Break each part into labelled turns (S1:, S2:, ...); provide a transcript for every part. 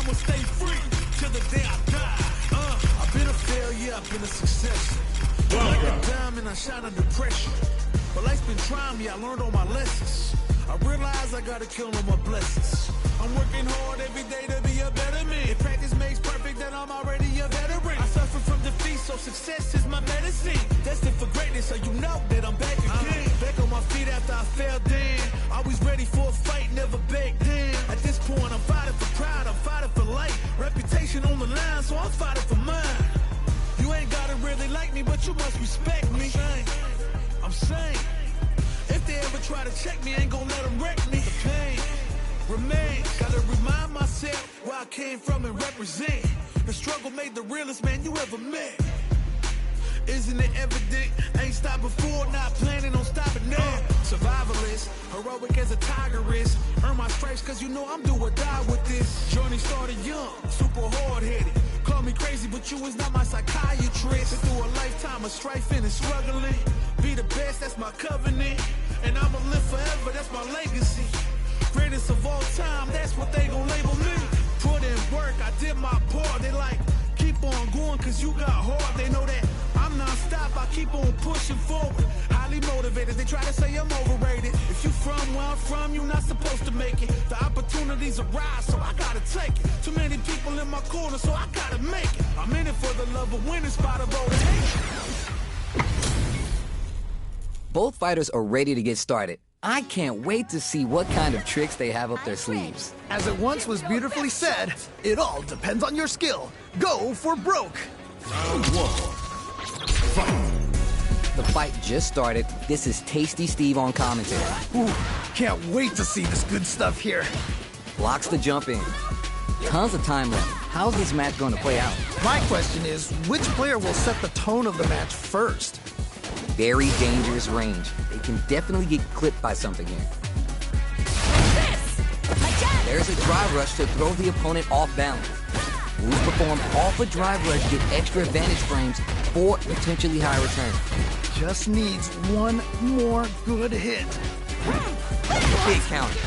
S1: I'ma stay free till the day I die. I've been a failure, I've been a success. Like a diamond, I shine under pressure. But life's been trying me, I learned all my lessons. I realize I gotta kill all my blessings. I'm working hard every day to be a better man. If practice makes perfect, then I'm already a veteran. I suffer from defeat, so success is my medicine. Destined for greatness, so you know that I'm back again. Back on my feet after I fell down. Always ready for a fight, never back down. At this point, I'm fighting for pride, I'm fighting for life. Reputation on the line, so I'm fighting for mine. You ain't gotta really like me, but you must respect me. I'm saying, if they ever try to check me, I ain't gonna let them wreck me. The pain remains. Gotta remind myself where I came from and represent. The struggle made the realest man you ever met. Isn't it evident? Ain't stopped before, not planning on stopping now. Survivalist, heroic as a tiger is. Earn my stripes cause you know I'm do or die with this. Journey started young, super hard-headed. Call me crazy, but you is not my psychiatrist. Been through a lifetime of strife and struggling. Be the best, that's my covenant. And I'ma live forever, that's my legacy. Greatest of all time, that's what they gon' label me. Put in work, I did my part. They like, keep on going cause you got hard. They know that I'm non-stop, I keep on pushing forward. Highly motivated, they try to say I'm overrated. If you from where I'm from, you're not supposed to make it. The opportunities arise, so I gotta take it. Too many people in my corner, so I gotta make it. I'm in it for the love of winning, spot of all the hate.
S2: Both fighters are ready to get started. I can't wait to see what kind of tricks they have up their sleeves.
S3: As it once was beautifully said, it all depends on your skill. Go for broke.
S4: Round one. Fight.
S2: The fight just started. This is Tasty Steve on commentary.
S3: Ooh, can't wait to see this good stuff here.
S2: Blocks the jump in. Tons of time left. How's this match going to play out?
S3: My question is, which player will set the tone of the match first?
S2: Very dangerous range. They can definitely get clipped by something here. There's a drive rush to throw the opponent off balance. Moves performed off a drive rush get extra advantage frames for potentially high return.
S3: Just needs one more good hit.
S2: Big counter.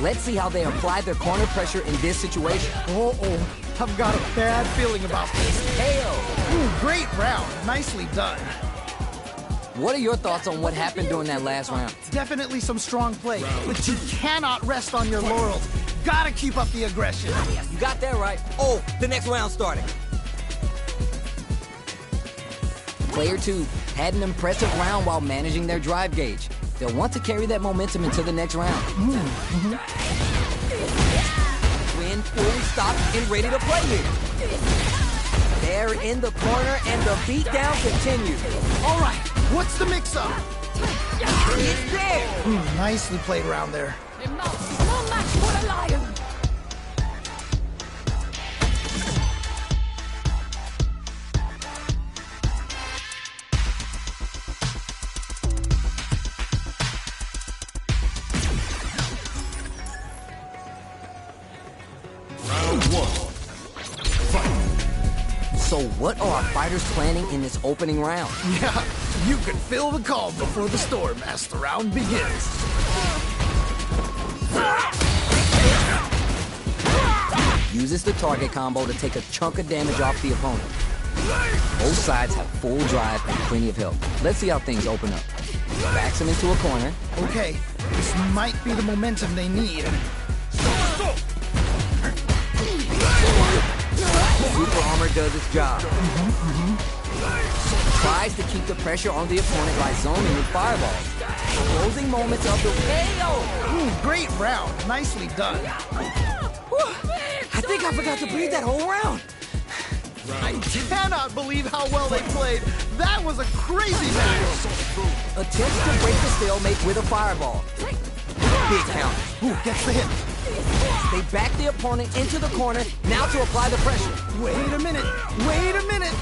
S2: Let's see how they apply their corner pressure in this situation.
S3: Uh-oh, I've got a bad feeling about this.
S2: KO.
S3: Ooh, great round. Nicely done.
S2: What are your thoughts on what happened during that last round?
S3: Definitely some strong play, but you cannot rest on your laurels. Gotta keep up the aggression.
S2: You got that right. Oh, the next round starting. Player 2 had an impressive round while managing their drive gauge. They'll want to carry that momentum into the next round. Twin fully stopped and ready to play here. They're in the corner and the beatdown continues.
S3: All right, what's the mix-up?
S2: It's there.
S3: Nicely played round there.
S5: No match for the Lion.
S4: Round one. Fight.
S2: So what are our fighters planning in this opening round?
S3: Yeah, you can feel the calm before the storm as the round begins.
S2: Uses the target combo to take a chunk of damage off the opponent. Both sides have full drive and plenty of help. Let's see how things open up. Backs him into a corner.
S3: Okay, this might be the momentum they need.
S2: Super armor does its job. Tries to keep the pressure on the opponent by zoning with fireballs. Closing moments of the KO.
S3: Great round, nicely done.
S2: I think I forgot to breathe that whole round.
S3: I cannot believe how well they played. That was a crazy match.
S2: Attempts to break the stalemate with a fireball. Big count.
S3: Ooh, gets the hit.
S2: They back the opponent into the corner, now to apply the pressure.
S3: Wait a minute, wait a minute.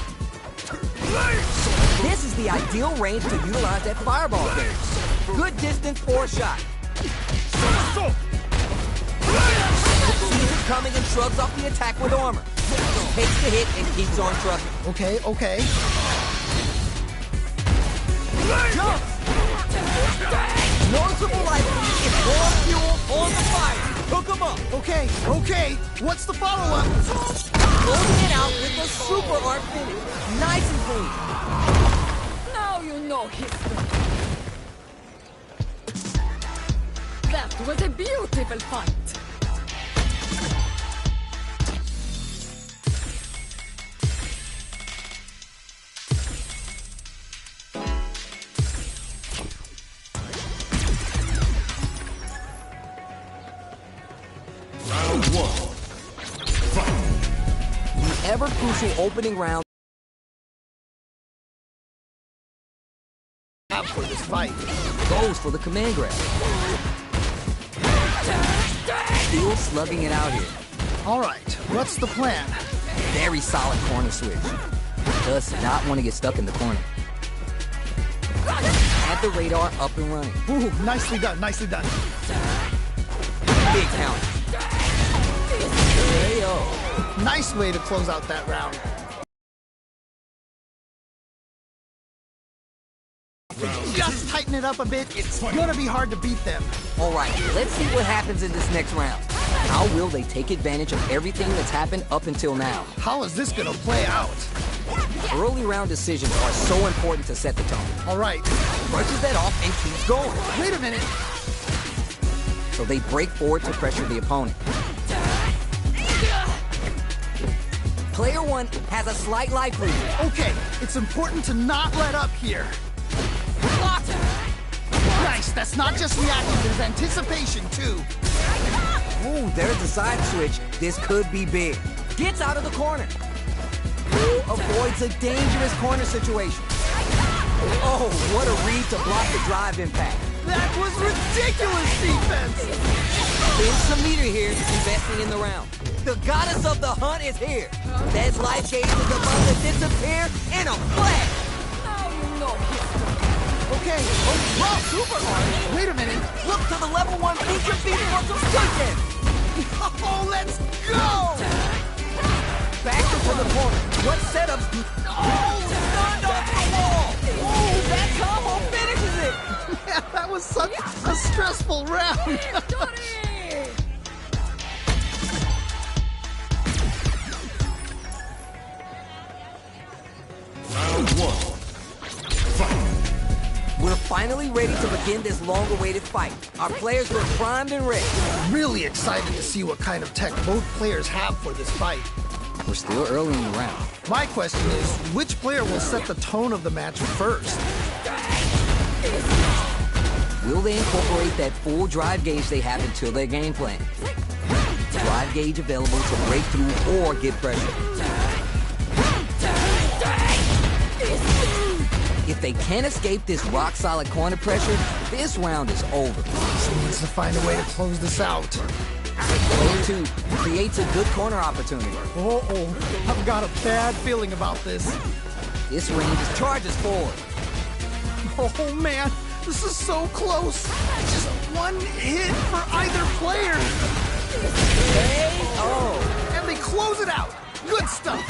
S2: This is the ideal range to utilize that fireball game. Good distance for a shot. Sees it coming and shrugs off the attack with armor. Takes the hit and keeps on trucking.
S3: Okay, okay.
S2: Jump! Noticeable light is more fuel on the fire. Hook 'em up.
S3: Okay, okay. What's the follow-up?
S2: Closing it out with a super art finish. Nice and clean.
S5: Now you know history. That was a beautiful fight.
S4: Round one. Fight.
S2: The ever-crucial opening round
S3: For this fight.
S2: goes for the command grab. Still slugging it out here.
S3: All right, what's the plan?
S2: Very solid corner switch. Does not want to get stuck in the corner. Had the radar up and running.
S3: Ooh, nicely done, nicely done.
S2: Big count. KO.
S3: Nice way to close out that round. Just tighten it up a bit. It's gonna be hard to beat them.
S2: All right, let's see what happens in this next round. How will they take advantage of everything that's happened up until now?
S3: How is this gonna play out?
S2: Early round decisions are so important to set the tone.
S3: All right,
S2: Brushes that off and keeps going.
S3: wait a minute.
S2: So they break forward to pressure the opponent. Player one has a slight life lead.
S3: Okay, it's important to not let up here. Nice, that's not just reaction, there's anticipation too.
S2: Ooh, there's the side switch. This could be big. Gets out of the corner. Ooh, avoids a dangerous corner situation. Oh, what a read to block the drive impact.
S3: That was ridiculous defense.
S2: Spends some meter here, investing in the round. The goddess of the hunt is here. That life gauge is about to disappear in a flash.
S5: Now you know history.
S3: Okay, oh, wow, super hard. Wait a minute.
S2: Look to the level one feature feed for some stunt.
S3: Oh, let's go!
S2: Back into the corner. What setups? Oh, stunned off the wall. Oh, that combo finishes it.
S3: Man, that was such a stressful round.
S5: Victory!
S4: Round one. Fight.
S2: We're finally ready to begin this long-awaited fight. Our players look primed and ready.
S3: Really excited to see what kind of tech both players have for this fight.
S2: We're still early in the round.
S3: My question is, which player will set the tone of the match first?
S2: Will they incorporate that full drive gauge they have until their game plan? Drive gauge available to break through or get pressure. If they can't escape this rock-solid corner pressure, this round is over.
S3: Someone needs to find a way to close this out.
S2: Player 2 creates a good corner opportunity.
S3: Uh-oh, I've got a bad feeling about this.
S2: This range charges forward.
S3: Oh man, this is so close. Just one hit for either player.
S2: Oh,
S3: And they close it out. Good stuff.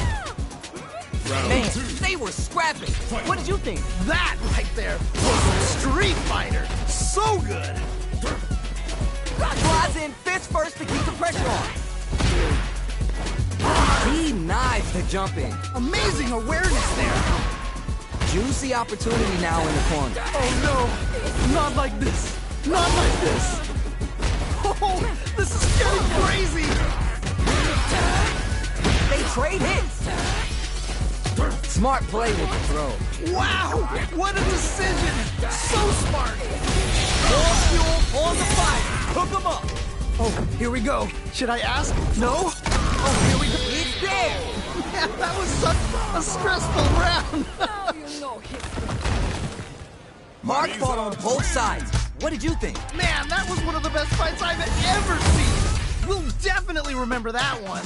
S4: Round
S2: man,
S4: two.
S2: they were scrapping. What did you think?
S3: That right there was Street Fighter. So good.
S2: Flies in fist first to keep the pressure on. He knives the jump in.
S3: Amazing awareness there.
S2: Juicy opportunity now in the corner.
S3: Oh no, not like this. Not like this. Oh, this is getting crazy.
S2: They trade hits. Smart play with the throw.
S3: Wow, what a decision. So smart.
S2: More fuel on the fire. Hook 'em up.
S3: Oh, here we go. Should I ask? No? Oh, here we go.
S2: It's there.
S3: Man, that was such a stressful round.
S5: Now you know history.
S2: Mark fought on both sides. What did you think?
S3: Man, that was one of the best fights I've ever seen. We'll definitely remember that one.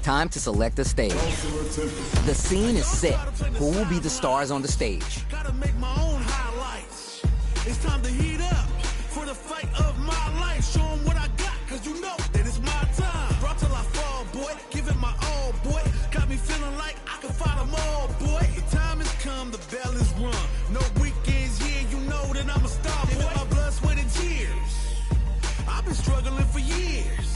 S2: Time to select the stage. The scene is set. Who will be the stars on the stage?
S1: Gotta make my own highlights. It's time to heat up for the fight of my life. Show 'em what I got, cause you know that it's my time. Brought till I fall, boy. Give it my all, boy. Got me feeling like I can fight 'em all, boy. The time has come, the bell is rung. No weekends here, you know that I'm a star, boy. Give it my blood, sweat, and tears. I've been struggling for years.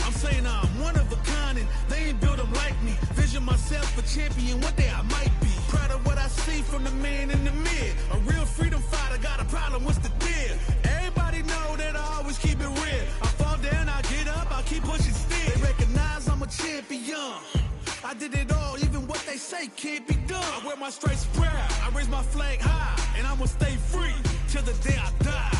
S1: I'm saying I'm one of a kind and they ain't built them like me. Vision myself a champion, one day I might be. Proud of what I see from the man in the mid. A real freedom fighter, got a problem, what's the deal? Everybody know that I always keep it real. I fall down, I get up, I keep pushing still. They recognize I'm a champion. I did it all, even what they say can't be done. I wear my stripes proud, I raise my flag high, and I'ma stay free till the day I die.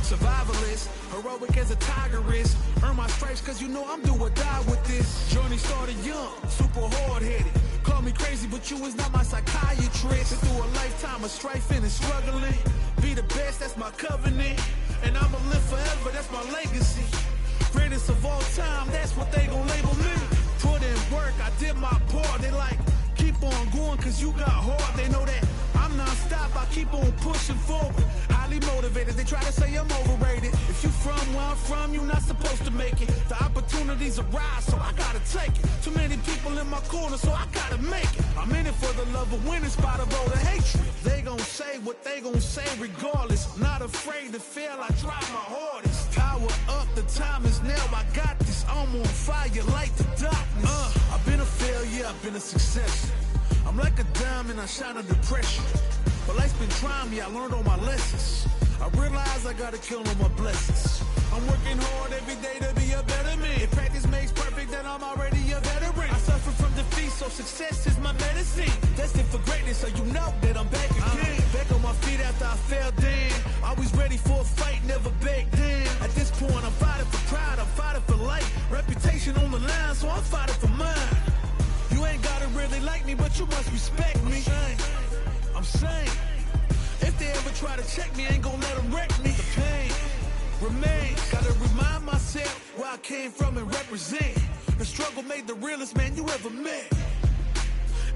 S1: Survivalist, heroic as a tiger is. Earn my stripes cause you know I'm do or die with this. Journey started young, super hard-headed. Call me crazy, but you is not my psychiatrist. Been through a lifetime of strifing and struggling. Be the best, that's my covenant. And I'ma live forever, that's my legacy. Greatest of all time, that's what they gon' label me. Put in work, I did my part. They like, keep on going cause you got hard. They know that I'm non-stop, I keep on pushing forward. Highly motivated, they try to say I'm overrated. If you from where I'm from, you're not supposed to make it. The opportunities arise, so I gotta take it. Too many people in my corner, so I gotta make it. I'm in it for the love of winning, spot of all the hatred. They gon' say what they gon' say regardless. Not afraid to fail, I try my hardest. Power up, the time is now, I got this. I'm on fire like the darkness. I've been a failure, I've been a success. I'm like a diamond, I shine under pressure. But life's been trying me, I learned all my lessons. I realize I gotta kill all my blessings. I'm working hard every day to be a better man. If practice makes perfect, then I'm already a veteran. I suffer from defeat, so success is my medicine. Destined for greatness, so you know that I'm back again. Back on my feet after I fell down. Always ready for a fight, never back down. At this point, I'm fighting for pride, I'm fighting for life. Reputation on the line, so I'm fighting for mine. You ain't gotta really like me, but you must respect me. I'm saying, if they ever try to check me, I ain't gonna let them wreck me. The pain remains. Gotta remind myself where I came from and represent. The struggle made the realest man you ever met.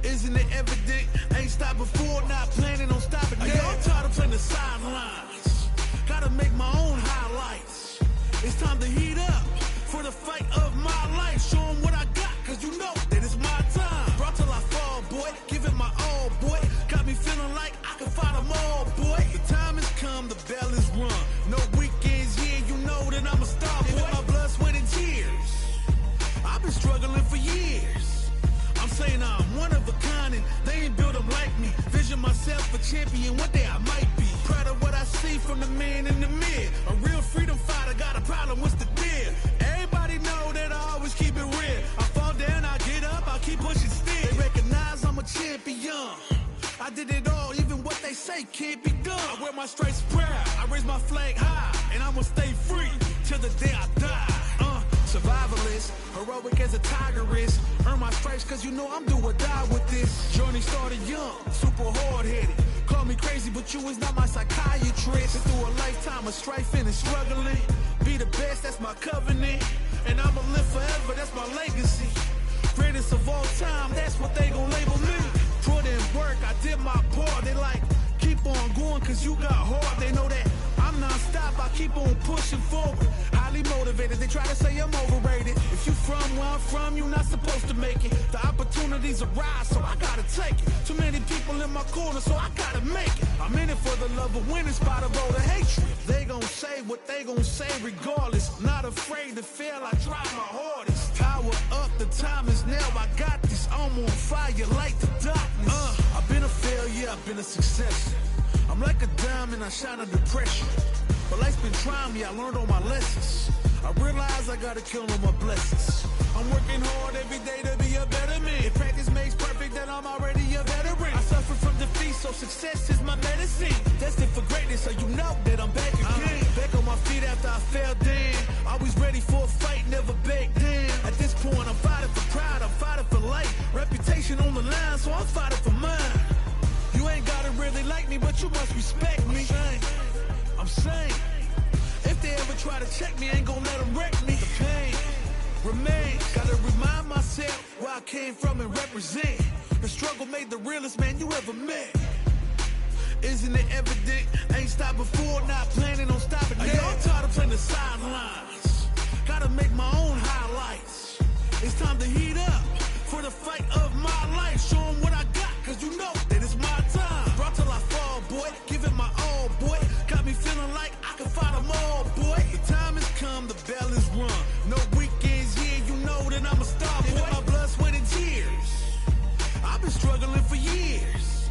S1: Isn't it evident? I ain't stopped before, not planning on stopping now. I'm tired of playing the sidelines. Gotta make my own highlights. It's time to heat up for the fight of my life. Show 'em what I got, cause you know that it's my time. Brought till I fall, boy. Give it my all, boy. Got me feeling like I can fight 'em all, boy. The time has come, the bell is rung. No weekends here, you know that I'm a star, boy. Give it my blood, sweat, and tears. I've been struggling for years. I'm saying I'm one of a kind and they ain't built them like me. Vision myself a champion, one day I might be. Proud of what I see from the man in the mid. A real freedom fighter, got a problem, what's the deal? Everybody know that I always keep it real. I fall down, I get up, I keep pushing still. They recognize I'm a champion. I did it all, even what they say can't be done. I wear my stripes proud, I raise my flag high, and I'ma stay free till the day I die. Survivalist, heroic as a tiger is. Earn my stripes cause you know I'm do or die with this. Journey started young, super hard-headed. Call me crazy, but you is not my psychiatrist. Been through a lifetime of strifing and struggling. Be the best, that's my covenant. And I'ma live forever, that's my legacy. Greatest of all time, that's what they gon' label me. Put in work, I did my part. They like, keep on going cause you got hard. They know that I'm non-stop, I keep on pushing forward. Highly motivated, they try to say I'm overrated. If you from where I'm from, you're not supposed to make it. The opportunities arise, so I gotta take it. Too many people in my corner, so I gotta make it. I'm in it for the love of winning, spot of all the hatred. They gon' say what they gon' say regardless. Not afraid to fail, I try my hardest. Power up, the time is now, I got this. I'm on fire like the darkness. I've been a failure, I've been a success. I'm like a diamond, I shine under pressure. But life's been trying me, I learned all my lessons. I realize I gotta kill all my blessings. I'm working hard every day to be a better man. If practice makes perfect, then I'm already a veteran. I suffer from defeat, so success is my medicine. Destined for greatness, so you know that I'm back again. Back on my feet after I fell down. Always ready for a fight, never back down. At this point, I'm fighting for pride, I'm fighting for life. Reputation on the line, so I'm fighting for mine. You ain't gotta really like me, but you must respect me. I'm saying, if they ever try to check me, I ain't gonna let them wreck me. The pain remain. Gotta remind myself where I came from and represent. The struggle made the realest man you ever met. Isn't it evident? Ain't stopped before, not planning on stopping now. I'm tired of playing the sidelines. Gotta make my own highlights. It's time to heat up for the fight of my life. Show 'em what I got, cause you know that it's my time. Brought till I fall, boy. Give it my all, boy. Got me feeling like I can fight them all, boy. The time has come, the bell is rung. No weekends, yeah, you know that I'm a star, boy. My blood, sweat, and tears. I've been struggling for years.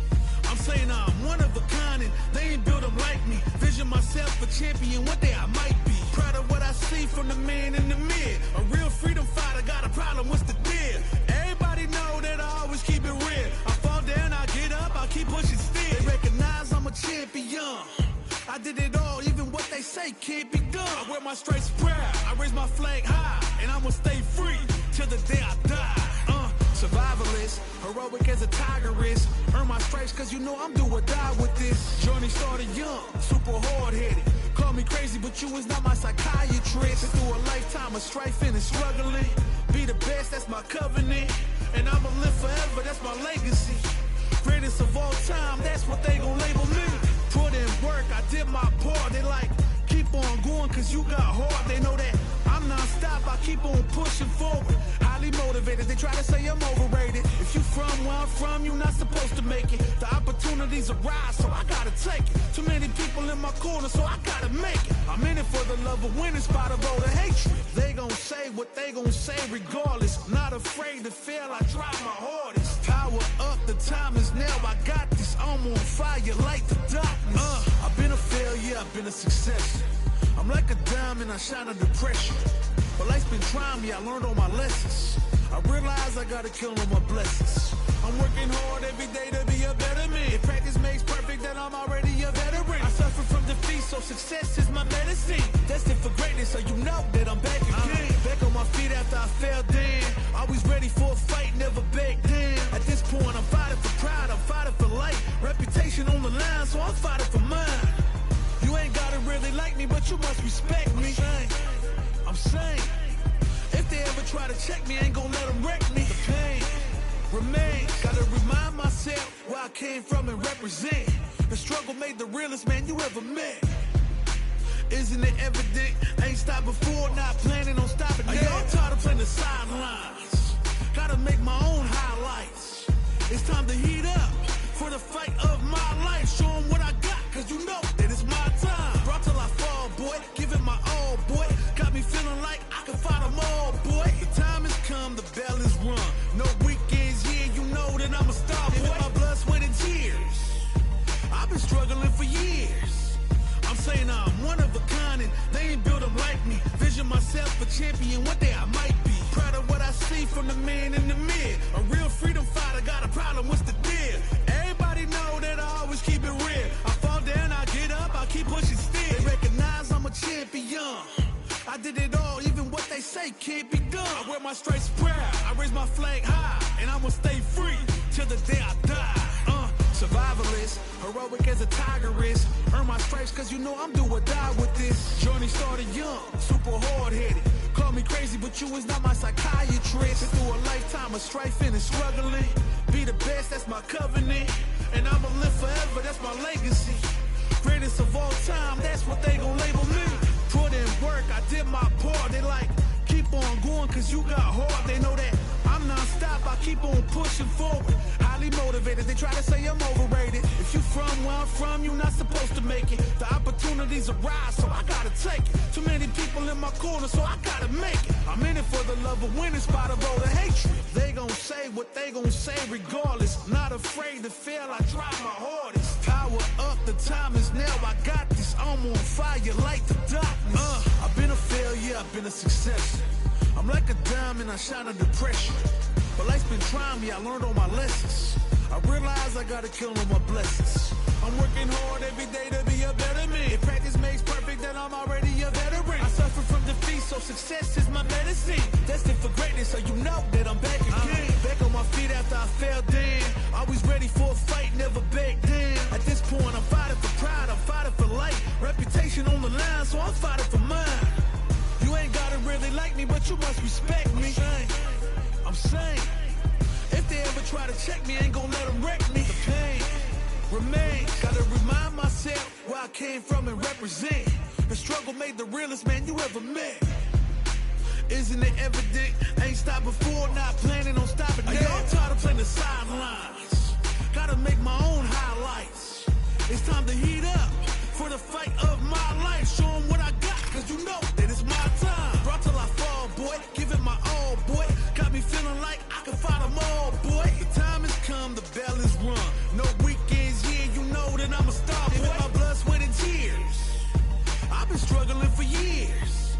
S1: I'm saying I'm one of a kind and they ain't built them like me. Vision myself a champion, one day I might be. Proud of what I see from the man in the mid. A real freedom fighter, got a problem, what's the deal? Everybody know that I always keep it real. I fall down, I get up, I keep pushing still. They recognize I'm a champion. I did it all, even what they say can't be done. I wear my stripes proud, I raise my flag high, and I'ma stay free till the day I die. Survivalist, heroic as a tigress. Earn my stripes cause you know I'm do or die with this. Journey started young, super hard-headed. Call me crazy, but you is not my psychiatrist. Been through a lifetime of strife and struggling. Be the best, that's my covenant. And I'ma live forever, that's my legacy. Greatest of all time, that's what they gon' label me. Put in work, I did my part. They like, keep on going cause you got hard. They know that I'm non-stop, I keep on pushing forward. Highly motivated, they try to say I'm overrated. If you from where I'm from, you're not supposed to make it. The opportunities arise, so I gotta take it. Too many people in my corner, so I gotta make it. I'm in it for the love of winning, spot of all the hatred. They gon' say what they gon' say regardless. Not afraid to fail, I try my hardest. Power up, the time is now, I got this. I'm on fire like the darkness. I've been a failure, I've been a success. I'm like a diamond, I shine under pressure. But life's been trying me, I learned all my lessons. I realize I gotta kill all my blessings. I'm working hard every day to be a better man. If practice makes perfect, then I'm already a veteran. I suffer from defeat, so success is my medicine. Destined for greatness, so you know that I'm back again. Back on my feet after I fell down. Always ready for a fight, never back down. At this point, I'm fighting for pride, I'm fighting for life. Reputation on the line, so I'm fighting for mine. You ain't gotta really like me, but you must respect me. I'm saying, if they ever try to check me, I ain't gon' let them wreck me. The pain remains. Gotta remind myself where I came from and represent. The struggle made the realest man you ever met. Isn't it evident? Ain't stopped before, not planning on stopping now. I'm tired of playing the sidelines. Gotta make my own highlights. It's time to heat up for the fight of my life. Show 'em what I got, cause you know that it's my time. Brought till I fall, boy. Give it my all, boy. Got me feeling like I can fight them all, boy. The time has come, the bell is rung. No weekends, yeah, you know that I'm a star, boy. My blood, sweat, and tears. I've been struggling for years. I'm saying I'm one of a kind and they ain't built them like me. Vision myself a champion, one day I might be. Proud of what I see from the man in the mid. A real freedom fighter, got a problem, what's the deal? Everybody know that I always keep it real. I fall down, I get up, I keep pushing still. They recognize I'm a champion. I did it all, even what they say can't be done. I wear my stripes proud, I raise my flag high, and I'ma stay free till the day I die. Survivalist, heroic as a tigress. Earn my stripes cause you know I'm do or die with this. Journey started young, super hard-headed. Call me crazy, but you is not my psychiatrist. Been through a lifetime of strife and struggling. Be the best, that's my covenant. And I'ma live forever, that's my legacy. Greatest of all time, that's what they gon' label me. Put in work, I did my part. They like, keep on going cause you got hard. They know that I'm non-stop, I keep on pushing forward. Highly motivated, they try to say I'm overrated. If you from where I'm from, you're not supposed to make it. The opportunities arise, so I gotta take it. Too many people in my corner, so I gotta make it. I'm in it for the love of winning, spot of all the hatred. They gon' say what they gon' say regardless. Not afraid to fail, I try my hardest. Power up, the time is now, I got this. I'm on fire like the darkness. I've been a failure, I've been a success. I'm like a diamond, I shine under pressure. But life's been trying me, I learned all my lessons. I realize I gotta kill all my blessings. I'm working hard every day to be a better man. If practice makes perfect, then I'm already a veteran. I suffer from defeat, so success is my medicine. Destined for greatness, so you know that I'm back again. Back on my feet after I fell down. Always ready for a fight, never back down. At this point, I'm fighting for pride, I'm fighting for life. Reputation on the line, so I'm fighting for mine. You ain't gotta really like me, me, but you must respect me. I'm saying, if they ever try to check me, I ain't gonna let them wreck me. The pain remains. Gotta remind myself where I came from and represent. The struggle made the realest man you ever met. Isn't it evident? Ain't stopped before, not planning on stopping now. I'm tired of playing the sidelines. Gotta make my own highlights. It's time to heat up for the fight of my life. Show 'em what I got, cause you know that it's my time. Brought till I fall, boy. Give it my all, boy. Got me feeling like I can fight them all, boy. The time has come, the bell is rung. No weekends, yeah, you know that I'm a star, boy. My blood, sweat, and tears. I've been struggling for years.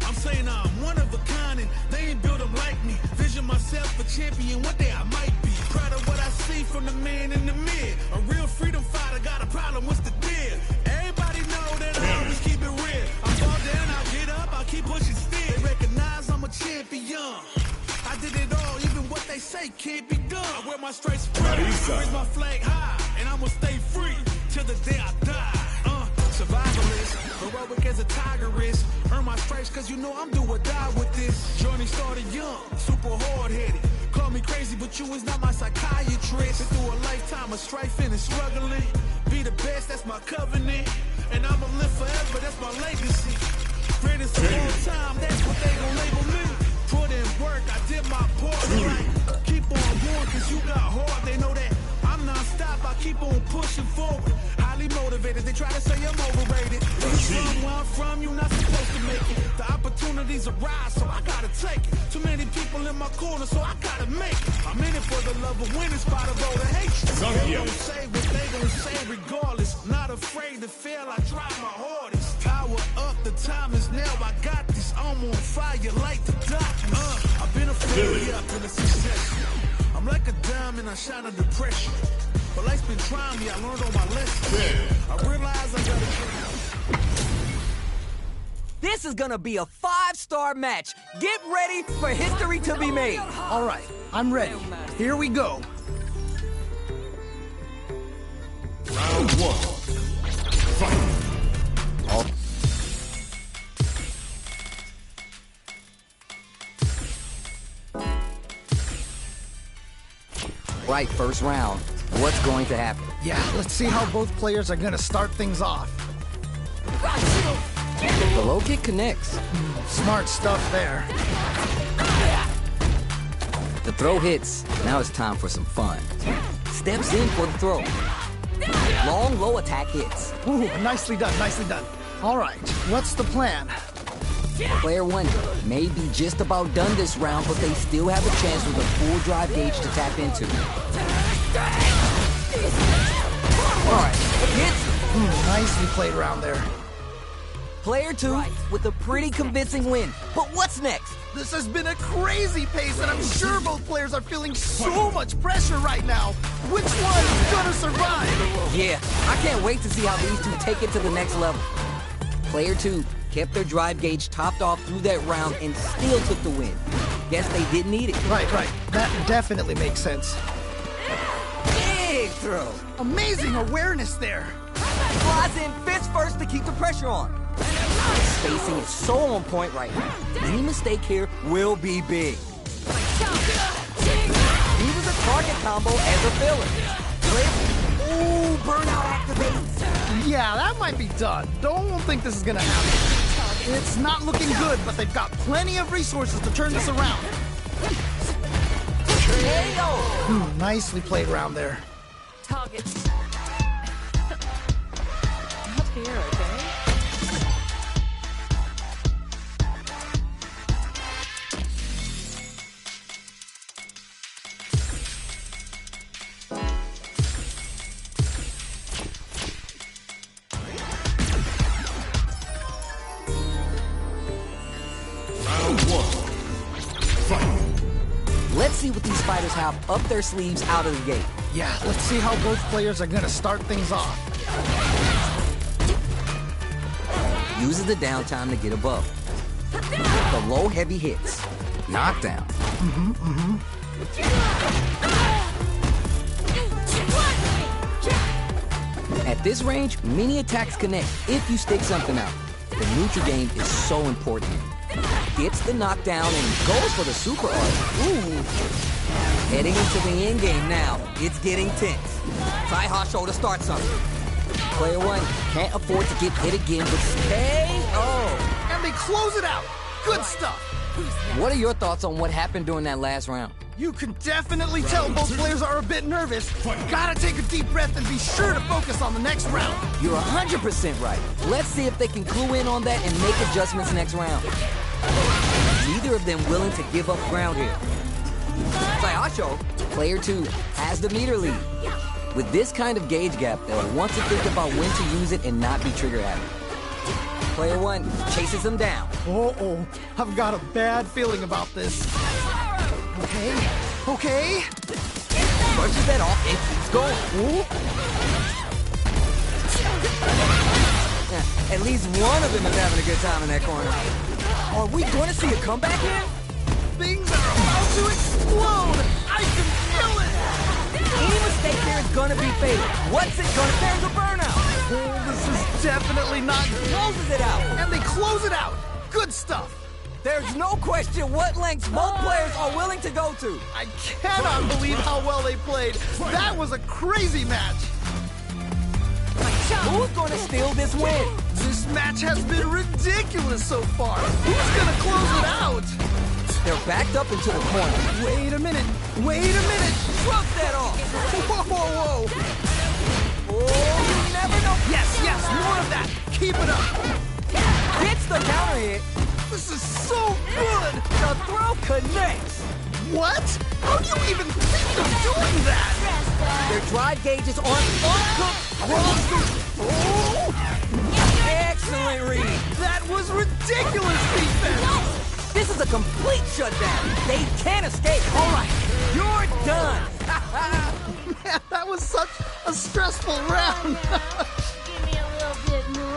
S1: I'm saying I'm one of a kind and they ain't built them like me. Vision myself a champion, one day I might be. Proud of what I see from the man in the mid. A real freedom fighter, got a problem, what's the deal? Everybody know that I always keep it real. I fall down, I'll get up, I'll keep pushing still. They recognize I'm a champion. I did it all, even what they say can't be done. I wear my stripes proud, I raise my flag high, and I'ma stay free till the day I die. Survivalist, heroic as a tiger is. Earn my stripes cause you know I'm do or die with this. Journey started young, super hard-headed. Call me crazy, but you is not my psychiatrist. Been through a lifetime of strife and struggling. Be the best, that's my covenant. And I'ma live forever, that's my legacy. Greatest of all time, that's what they gon' label me. Put in work, I did my part right. Keep on going cause you got hard, they know that. I'm non-stop, I keep on pushing forward. Highly motivated, they try to say I'm overrated. You from where I'm from, you're not supposed to make it. The opportunities arise, so I gotta take it. Too many people in my corner, so I gotta make it. I'm in it for the love of winning, spot of all the hatred. They gon' say what they gon' say regardless. Not afraid to fail, I try my hardest. Power up, the time is now, I got this. I'm on fire like the darkness. I've been a failure, I've been a success. I'm like a diamond, I shine under pressure. But life's been trying me, I learned all my lessons. I realized I gotta.
S2: This is gonna be a 5-star match. Get ready for history to be made.
S3: All right, I'm ready. Here we go.
S4: Round 1. Fight.
S2: Right, first round. What's going to happen?
S3: Yeah, let's see how both players are gonna start things off.
S2: The low kick connects.
S3: Smart stuff there.
S2: The throw hits. Now it's time for some fun. Steps in for the throw. Long, low attack hits.
S3: Ooh, nicely done, nicely done. All right, what's the plan?
S2: Player 1 may be just about done this round, but they still have a chance with a full drive gauge to tap into. All right, hits.
S3: Nicely played around there.
S2: Player 2 with a pretty convincing win. But what's next?
S3: This has been a crazy pace, and I'm sure both players are feeling so much pressure right now. Which one is gonna survive?
S2: Yeah, I can't wait to see how these two take it to the next level. Player 2 kept their drive gauge topped off through that round and still took the win. Guess they didn't need it.
S3: Right. That definitely makes sense.
S2: Big throw.
S3: Amazing awareness there.
S2: Flies in fist first to keep the pressure on. Spacing is so on point right now. Any mistake here will be big. Uses a target combo as a filler. Clip. Ooh, burnout activates.
S3: Yeah, that might be done. Don't think this is gonna happen. It's not looking good, but they've got plenty of resources to turn this around. Nicely played around there.
S5: Target. Not here, okay?
S2: Let's see what these fighters have up their sleeves out of the gate.
S3: Yeah, let's see how both players are gonna start things off.
S2: Uses the downtime to get above. The low heavy hits. Knockdown. At this range, many attacks connect if you stick something out. The neutral game is so important. gets the knockdown and goes for the super art. Ooh. Heading into the end game now. It's getting tense. Theaxses to start something. Player one can't afford to get hit again, but stay. Oh.
S3: And they close it out. Good stuff.
S2: What are your thoughts on what happened during that last round?
S3: You can definitely tell both players are a bit nervous. Gotta take a deep breath and be sure to focus on the next round.
S2: You're 100% right. Let's see if they can clue in on that and make adjustments next round. Neither of them willing to give up ground here. Theaxses, player two, has the meter lead. With this kind of gauge gap, they'll want to think about when to use it and not be trigger happy. Player one chases them down.
S3: Uh-oh, I've got a bad feeling about this. Okay.
S2: Brushes that off and keeps going. Ooh. At least one of them is having a good time in that corner. Are we going to see a comeback here?
S3: Things are about to explode! I can feel it!
S2: Any mistake here is going to be fatal. What's it going to... There's a burnout!
S3: Oh, this is definitely not...
S2: Closes it out.
S3: And they close it out! Good stuff!
S2: There's no question what lengths both players are willing to go to.
S3: I cannot believe how well they played. That was a crazy match.
S2: Who's going to steal this win?
S3: This match has been ridiculous so far. Who's going to close it out?
S2: They're backed up into the corner.
S3: Wait a minute.
S2: Shrug that off.
S3: Whoa.
S2: Oh, you never know.
S3: Yes, more of that. Keep it up.
S2: Gets the counter hit.
S3: This is so good.
S2: The throw connects.
S3: What? How do you even think of doing that?
S2: Their drive gauges aren't uncooked.
S3: Oh!
S2: Excellent read.
S3: That was ridiculous defense.
S2: This is a complete shutdown. They can't escape.
S3: All right.
S2: You're done.
S3: Man, that was such a stressful round.
S5: Give me a little bit more.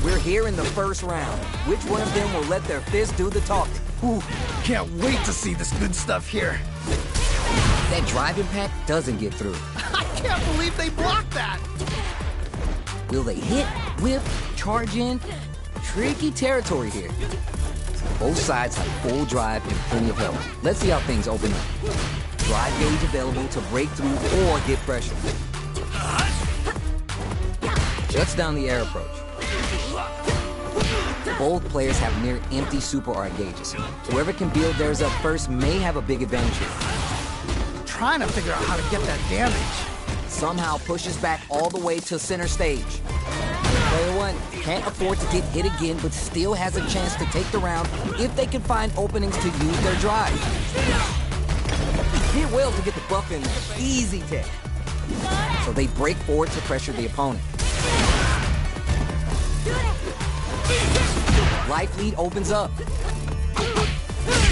S2: We're here in the first round. Which one of them will let their fist do the talking?
S3: Ooh, can't wait to see this good stuff here.
S2: That drive impact doesn't get through.
S3: I can't believe they blocked that.
S2: Will they hit, whip, charge in? Tricky territory here. Both sides have full drive and plenty of help. Let's see how things open up. Drive gauge available to break through or get pressure. Shuts down the air approach. Both players have near empty super art gauges. Whoever can build theirs up first may have a big advantage here.
S3: Trying to figure out how to get that damage.
S2: Somehow pushes back all the way to center stage. Player one can't afford to get hit again, but still has a chance to take the round if they can find openings to use their drive. Did well to get the buff in there. Easy tech. So they break forward to pressure the opponent. Life lead opens up.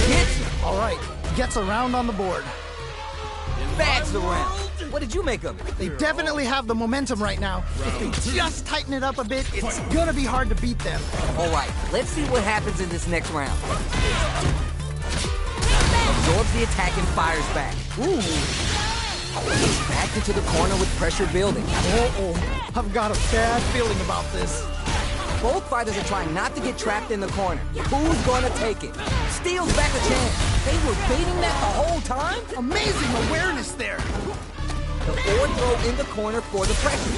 S2: Hits.
S3: All right, gets a round on the board.
S2: Bags the round. What did you make of it?
S3: They definitely have the momentum right now. If they just tighten it up a bit, it's gonna be hard to beat them.
S2: All right, let's see what happens in this next round. Absorbs the attack and fires back. Ooh. He's back into the corner with pressure building.
S3: Uh-oh, I've got a bad feeling about this.
S2: Both fighters are trying not to get trapped in the corner. Who's gonna take it? Steals back a chance. They were baiting that the whole time?
S3: Amazing awareness there.
S2: The forward throw in the corner for the pressure.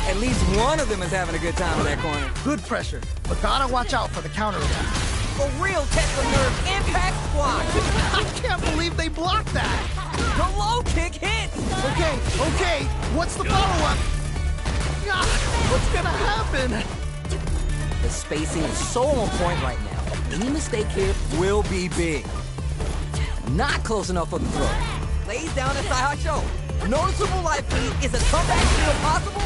S2: At least one of them is having a good time in that corner.
S3: Good pressure, but gotta watch out for the counterattack.
S2: A real test of nerve impact squat.
S3: I can't believe they blocked that.
S2: The low kick hits.
S3: Okay, what's the follow-up? God, what's gonna happen?
S2: The spacing is so on point right now. Any mistake here will be big. Not close enough for the throw. Lays down a Theaxses. Noticeable life lead. Is a comeback still possible?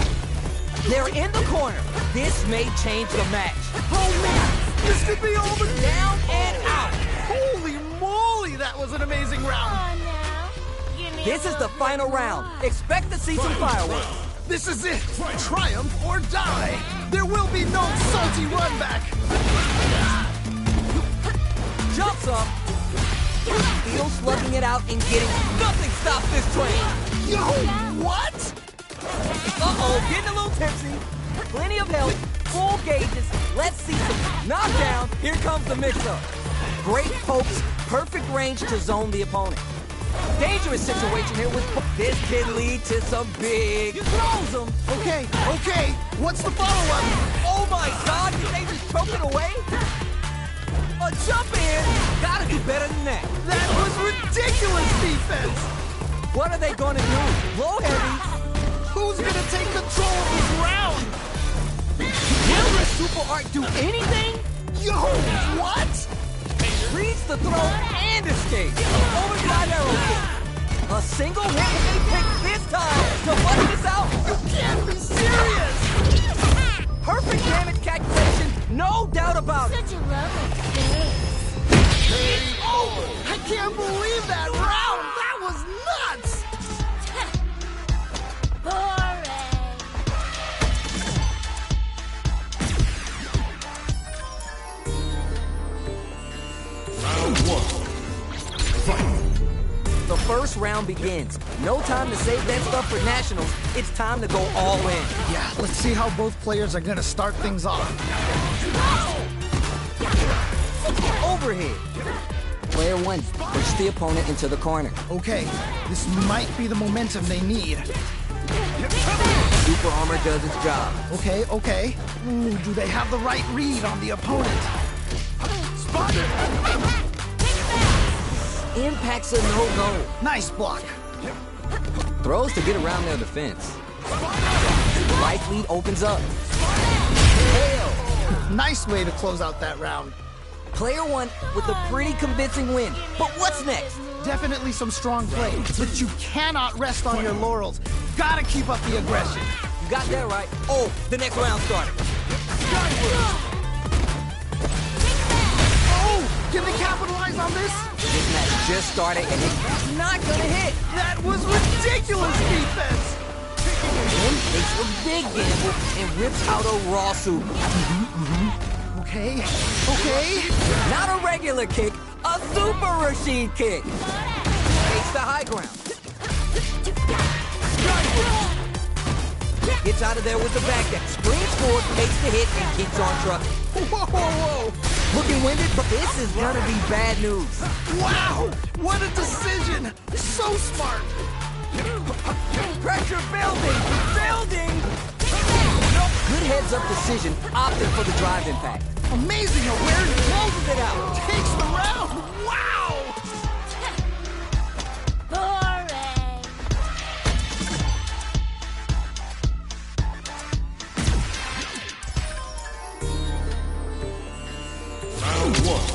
S2: They're in the corner. This may change the match.
S3: Oh man, this could be over.
S2: Down and
S3: round.
S2: This is the final round. Expect to see some fireworks.
S3: This is it. Triumph or die. There will be no salty run back.
S2: Jumps up. Feels slugging it out and getting nothing stops this train.
S3: Yo, what?
S2: Uh-oh, getting a little tipsy. Plenty of help. Full gauges. Let's see some knockdown. Here comes the mix-up. Great pokes. Perfect range to zone the opponent. Dangerous situation here with... This can lead to some big... Throws him.
S3: Okay. What's the follow-up?
S2: Oh my God, did they just choke it away? A jump in. Gotta do better than that.
S3: That was ridiculous defense.
S2: What are they gonna do? Low heavy.
S3: Who's gonna take control of this round?
S2: Will this super art do anything?
S3: Yo, what?
S2: Reads the throw and escapes. Overdrive arrow kick. A single hit and they pick this time to bust this out.
S3: You can't be serious.
S2: Perfect damage calculation, no doubt about it.
S5: Such a lovely face.
S3: I can't believe that round. That was nuts.
S5: Boring.
S4: Round one. Fight.
S2: The first round begins. No time to save that stuff for nationals. It's time to go all in.
S3: Yeah, let's see how both players are gonna start things off.
S2: Overhead. Player one pushes the opponent into the corner.
S3: Okay, this might be the momentum they need.
S2: Super armor does its job.
S3: Okay. Ooh, do they have the right read on the opponent? Spotted!
S2: Impact's a no-go.
S3: Nice block.
S2: Throws to get around their defense. Life lead opens up. Hell.
S3: Nice way to close out that round.
S2: Player one with a pretty convincing win. But what's next?
S3: Definitely some strong play, but you cannot rest on your laurels. Gotta keep up the aggression.
S2: You got that right. Oh, the next round started.
S3: Oh, can they capitalize on this?
S2: This match just started and it's not gonna hit.
S3: That was ridiculous defense.
S2: Then takes a big gamble and rips out a raw super.
S3: Okay.
S2: Not a regular kick, a super Rashid kick. Takes the high ground. Gets out of there with the back deck. Screams forward, takes the hit, and keeps on trucking.
S3: Whoa.
S2: Looking winded, but this is gonna be bad news.
S3: Wow, what a decision. So smart.
S2: Pressure building. Good heads-up decision, opted for the drive impact.
S3: Amazing awareness.
S2: Closes it out.
S3: Takes the round. Wow.
S5: Boring.
S4: Round one.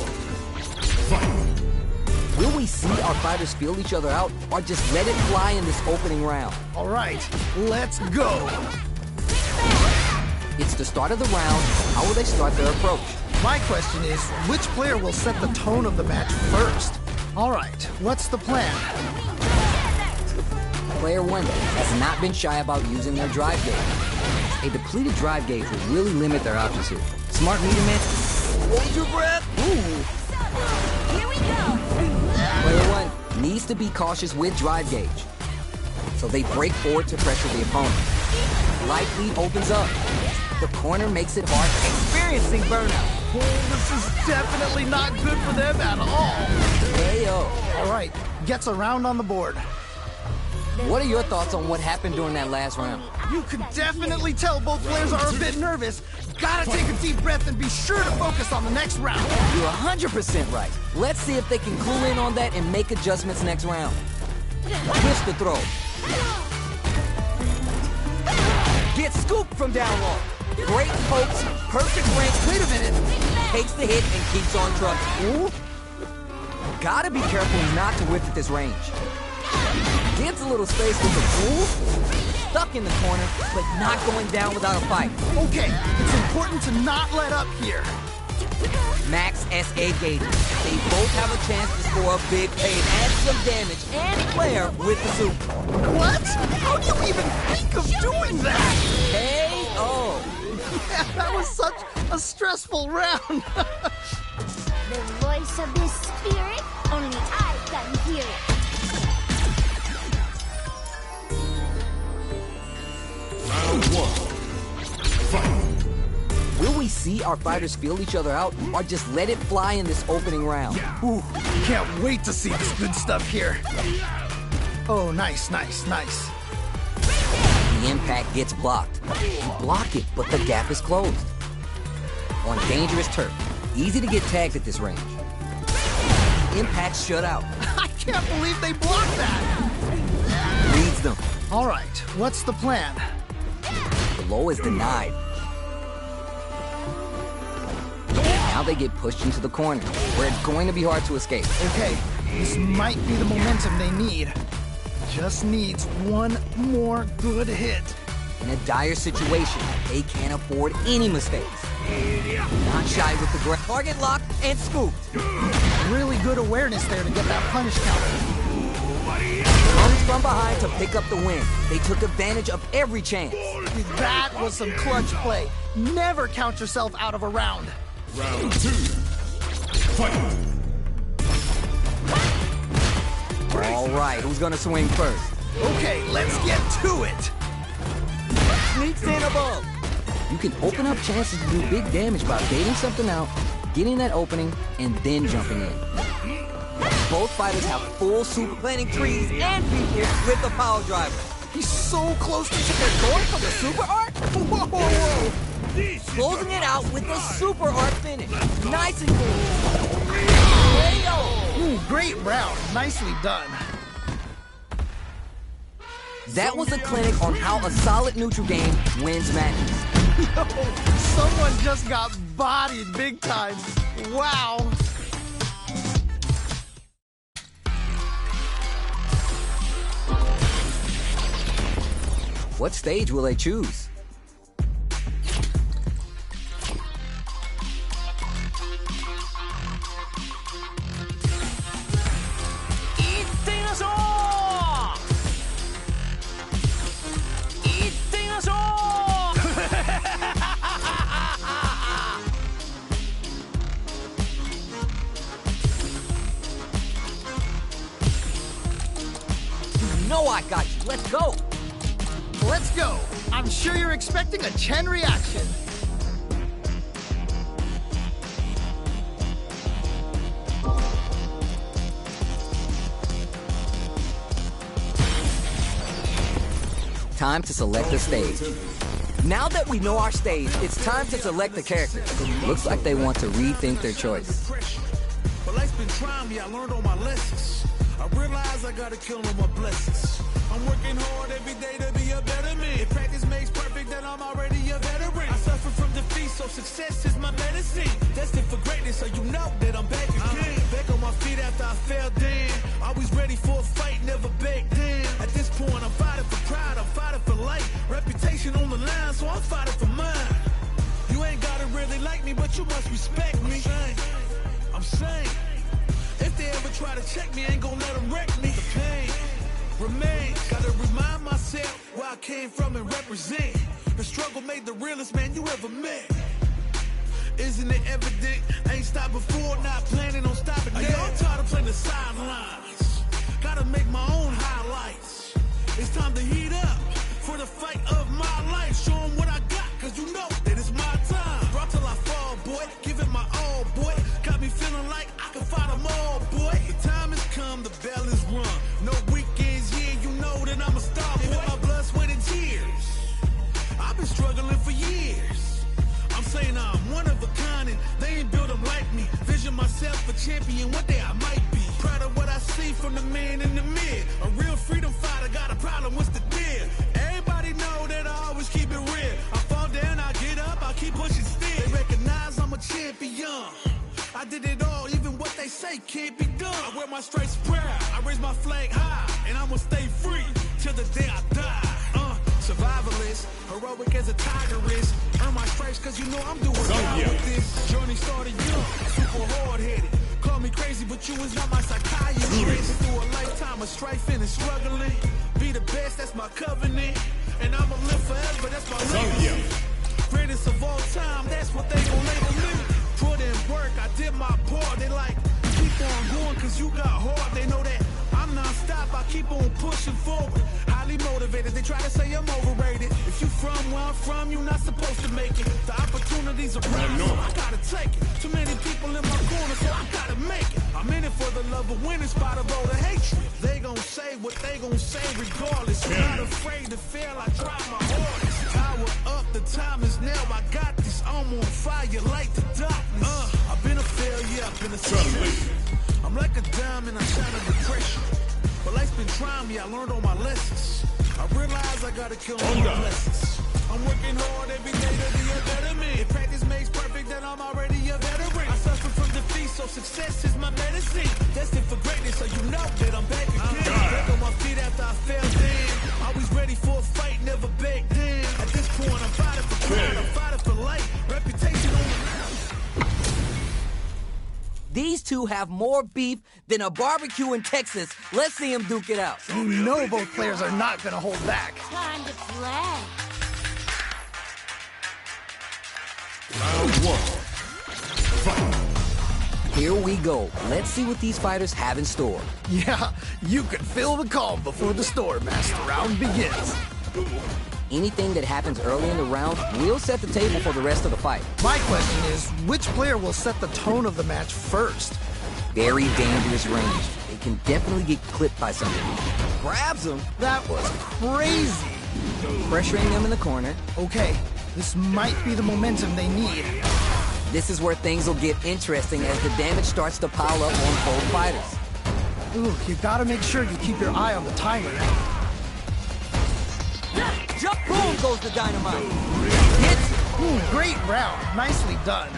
S4: Fight.
S2: Will we see our fighters feel each other out, or just let it fly in this opening round?
S3: All right, let's go.
S2: It's the start of the round. How will they start their approach?
S3: My question is, which player will set the tone of the match first? All right, what's the plan?
S2: Player one has not been shy about using their drive gauge. A depleted drive gauge will really limit their options here. Smart meter man. Hold your breath. Ooh.
S5: Here we go.
S2: Player one needs to be cautious with drive gauge. So they break forward to pressure the opponent. Life lead opens up. The corner makes it hard, experiencing burnout.
S3: Oh, this is definitely not good for them at all.
S2: Ayo.
S3: All right, gets a round on the board.
S2: What are your thoughts on what happened during that last round?
S3: You can definitely tell both players are a bit nervous. Gotta take a deep breath and be sure to focus on the next round.
S2: You're 100% right. Let's see if they can clue in on that and make adjustments next round. Twist the throw. Get scooped from down low. Great pokes, perfect range. Wait a minute. Takes the hit and keeps on trucking. Ooh. Gotta be careful not to whiff at this range. Gives a little space with the pool. Stuck in the corner, but not going down without a fight.
S3: Okay, it's important to not let up here.
S2: Max SA gauges. They both have a chance to score a big pay and add some damage and flair with the super.
S3: What? How do you even think of doing that?
S2: KO.
S3: Yeah, that was such a stressful round.
S6: The voice of this spirit, only I can hear it.
S4: Round 1. Fight.
S2: Will we see our fighters feel each other out, or just let it fly in this opening round?
S3: Ooh, can't wait to see this good stuff here. Oh, nice.
S2: The impact gets blocked. You block it, but the gap is closed. On dangerous turf, easy to get tagged at this range. Impact shut out.
S3: I can't believe they blocked that.
S2: Reads them.
S3: All right, what's the plan?
S2: The low is denied. Now they get pushed into the corner, where it's going to be hard to escape.
S3: Okay, this might be the momentum they need. Just needs one more good hit.
S2: In a dire situation, they can't afford any mistakes. Not shy with the grab. Target locked and scooped.
S3: Really good awareness there to get that punish counter.
S2: Comes from behind to pick up the win. They took advantage of every chance.
S3: That was some clutch play. Never count yourself out of a round.
S4: Round 2. Fight.
S2: All right, who's gonna swing first?
S3: Okay, let's get to it.
S2: Sneaks in above. You can open up chances to do big damage by baiting something out, getting that opening, and then jumping in. Both fighters have full super planting trees and people with the power driver.
S3: He's so close to getting
S2: Going for the super art? Whoa! Closing it out with the super art finish. Nice and cool.
S3: Ooh, great round. Nicely done.
S2: That was a clinic on how a solid neutral game wins matches.
S3: Someone just got bodied big time. Wow.
S2: What stage will they choose? No, I got you. Let's go.
S3: Let's go. I'm sure you're expecting a Chen reaction.
S2: Time to select the stage. Now that we know our stage, it's time to select the characters. Looks like they want to rethink their choice.
S1: But life's been trying me, I learned all my lessons. I realize I gotta kill all my blessings. I'm working hard every day to be a better man. If practice makes perfect, then I'm already a veteran. I suffer from defeat, so success is my medicine. Destined for greatness, so you know that I'm back again. Back on my feet after I fell down. Always ready for a fight, never back down. At this point, I'm fighting for pride, I'm fighting for life. Reputation on the line, so I'm fighting for mine. You ain't gotta really like me, but you must respect me. I'm saying, if they ever try to check me, I ain't gonna let them wreck me. The pain remains. Gotta remind myself where I came from and represent. The struggle made the realest man you ever met. Isn't it evident? I ain't stopped before, not planning on stopping now. I'm tired of playing the sidelines. Gotta make my own highlights. It's time to heat up for the fight of my life. Show 'em what I got, cause you know that it's my time. Brought till I fall, boy. Give it my all, boy. Got me feeling like I can fight them all, boy. The time has come, the bell is rung. No weekends, yeah, you know that I'm a star, boy. My blood, sweat, and tears. I've been struggling for years. I'm saying I'm one of a kind and they ain't built them like me. Vision myself a champion, one day I might be. Proud of what I see from the man in the mid. A real freedom fighter, got a problem, what's the deal? Everybody know that I always keep it real. I fall down, I get up, I keep pushing still. They recognize I'm a champion. I did it all, even what they say can't be done. I wear my stripes proud, I raise my flag high, and I'ma stay free till the day I die. Survivalist, heroic as a tiger is. Earn my stripes cause you know I'm doing fine with this. Journey started young, super hard-headed. Call me crazy, but you was not my psychiatrist. Through a lifetime of strifing and struggling. Be the best, that's my covenant. And I'ma live forever, that's my legacy. Greatest of all time, that's what they gon' label me. Put in work, I did my part. They like, keep on going cause you got hard. They know that I'm non-stop, I keep on pushing forward. Highly motivated, they try to say I'm overrated. If you from where I'm from, you're not supposed to make it. The opportunities are around, so I gotta take it. Too many people in my corner, so I gotta make it. I'm in it for the love of winning, spot of all the hatred. They gon' say what they gon' say regardless. I'm not afraid to fail, I try my hardest. Power up, the time is now, I got this. I'm on fire like the darkness. I've been a failure, I've been a success. I'm like a diamond, I shine under pressure. But life's been trying me, I learned all my lessons. I realize I gotta kill all my blessings. I'm working hard every day to be a better man. If practice makes perfect, then I'm already a veteran. I suffer from defeat, so success is my medicine. Destined for greatness, so you know that I'm back again. Back on my feet after I fell down. Always ready for a fight, never back down. At this point, I'm fighting for crown, I'm fighting for life. Reputation on my mouth.
S2: These two have more beef than a barbecue in Texas. Let's see them duke it out.
S3: You know both players are not gonna hold back.
S6: Time to play.
S4: Round one. Fight.
S2: Here we go. Let's see what these fighters have in store.
S3: Yeah, you can feel the calm before the storm as the round begins.
S2: Anything that happens early in the round will set the table for the rest of the fight.
S3: My question is, which player will set the tone of the match first?
S2: Very dangerous range. They can definitely get clipped by something. Grabs them.
S3: That was crazy.
S2: Pressuring them in the corner.
S3: Okay, this might be the momentum they need.
S2: This is where things will get interesting as the damage starts to pile up on both fighters.
S3: Ooh, you gotta make sure you keep your eye on the timer.
S2: Jump, boom goes the dynamite. Hits.
S3: Great round. Nicely done.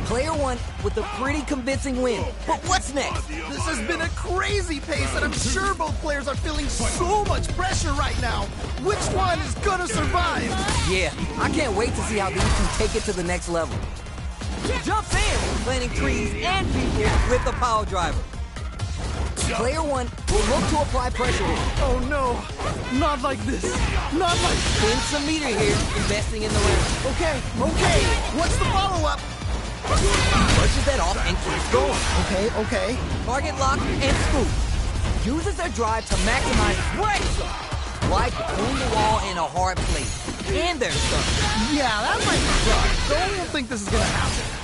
S2: Player one with a pretty convincing win. But what's next?
S3: This has been a crazy pace, and I'm sure both players are feeling so much pressure right now. Which one is gonna survive?
S2: Yeah, I can't wait to see how these two take it to the next level. Jumps in, planting trees and people with the power driver. Player one will look to apply pressure here.
S3: Oh no, not like this. Not like...
S2: Spend some meter here, investing in the round.
S3: Okay, what's the follow-up?
S2: Brushes that off and keeps going.
S3: Okay.
S2: Target lock and scoop. Uses their drive to maximize pressure. Right between the wall and a hard plate. And they're stuck.
S3: Yeah, that might be tough. Don't think this is gonna happen.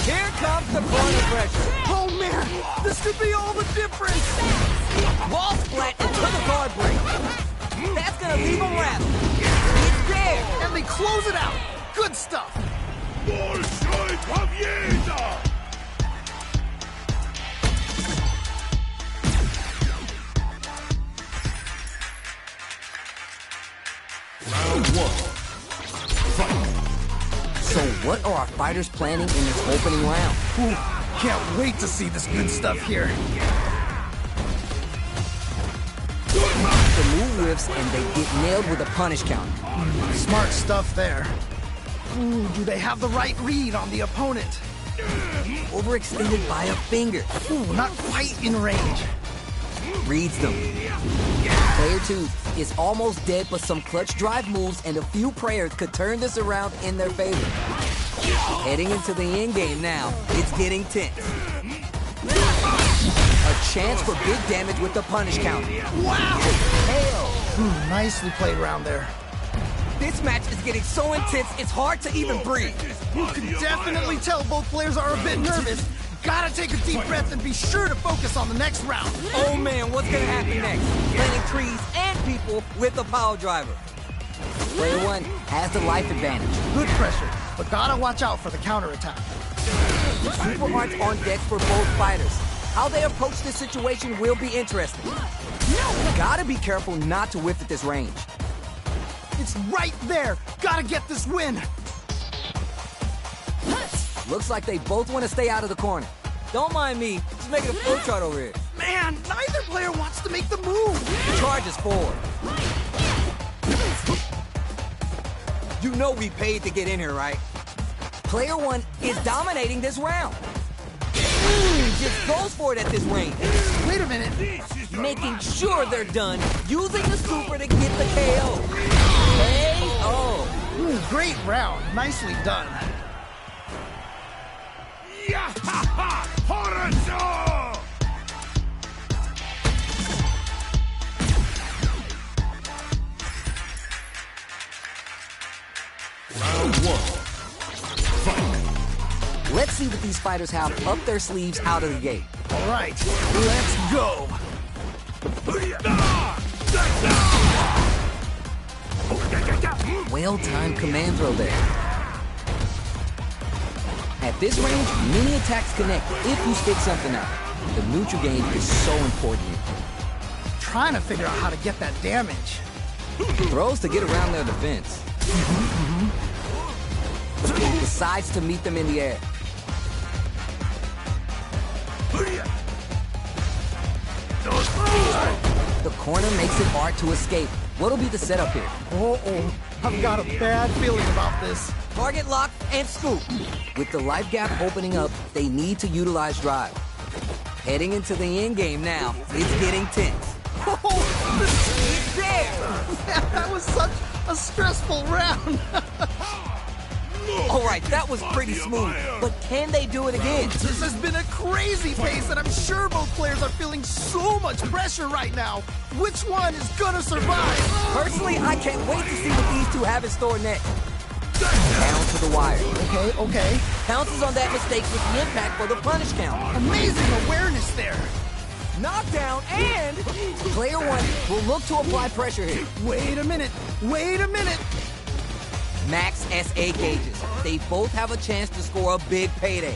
S2: Here comes the corner pressure.
S3: Oh man, this could be all the difference.
S2: Wall splat into the guard break. That's gonna leave him wrapped. It's there.
S3: And they close it out. Good stuff.
S4: Round one. Fight.
S2: So what are our fighters planning in this opening round?
S3: Ooh, can't wait to see this good stuff here.
S2: The move whiffs and they get nailed with a punish count.
S3: Smart stuff there. Ooh, do they have the right read on the opponent?
S2: Overextended by a finger.
S3: Ooh, not quite in range.
S2: Reads them. Player two is almost dead, but some clutch drive moves and a few prayers could turn this around in their favor. Heading into the end game now, it's getting tense. A chance for big damage with the punish count.
S3: Wow!
S2: Hell!
S3: Nicely played round there.
S2: This match is getting so intense, it's hard to even breathe.
S3: You can definitely tell both players are a bit nervous. Gotta take a deep breath and be sure to focus on the next round.
S2: Oh man, what's gonna happen next? Planting trees and people with the power driver. Player one has the life advantage.
S3: Good pressure, but gotta watch out for the counterattack.
S2: Super hearts on deck for both fighters. How they approach this situation will be interesting. Gotta be careful not to whiff at this range.
S3: It's right there. Gotta get this win.
S2: Looks like they both want to stay out of the corner. Don't mind me, just making a flow chart over here.
S3: Man, neither player wants to make the move.
S2: Charges forward. You know we paid to get in here, right? Player one is dominating this round. Just goes for it at this range.
S3: Wait a minute.
S2: Making sure they're done, using the super to get the KO. KO.
S3: Great round. Nicely done.
S4: Round one. Fight.
S2: Let's see what these fighters have up their sleeves out of the gate.
S3: All right, let's go.
S2: Well-timed command throw there. At this range, many attacks connect if you stick something out. The neutral game is so important here.
S3: Trying to figure out how to get that damage.
S2: Throws to get around their defense. Decides to meet them in the air. The corner makes it hard to escape. What'll be the setup here?
S3: Uh-oh, I've got a bad feeling about this.
S2: Target lock and scoop. With the life gap opening up, they need to utilize drive. Heading into the end game now, it's getting tense.
S3: Oh,
S2: It's there!
S3: man, that was such a stressful round.
S2: All right, that was pretty smooth, but can they do it again?
S3: This has been a crazy pace, and I'm sure both players are feeling so much pressure right now. Which one is gonna survive?
S2: Personally, I can't wait to see what these two have in store next. Down to the wire.
S3: Okay.
S2: Pounces on that mistake with the impact for the punish count.
S3: Amazing awareness there.
S2: Knockdown, and player one will look to apply pressure here.
S3: Wait a minute.
S2: Max SA gauges. They both have a chance to score a big payday.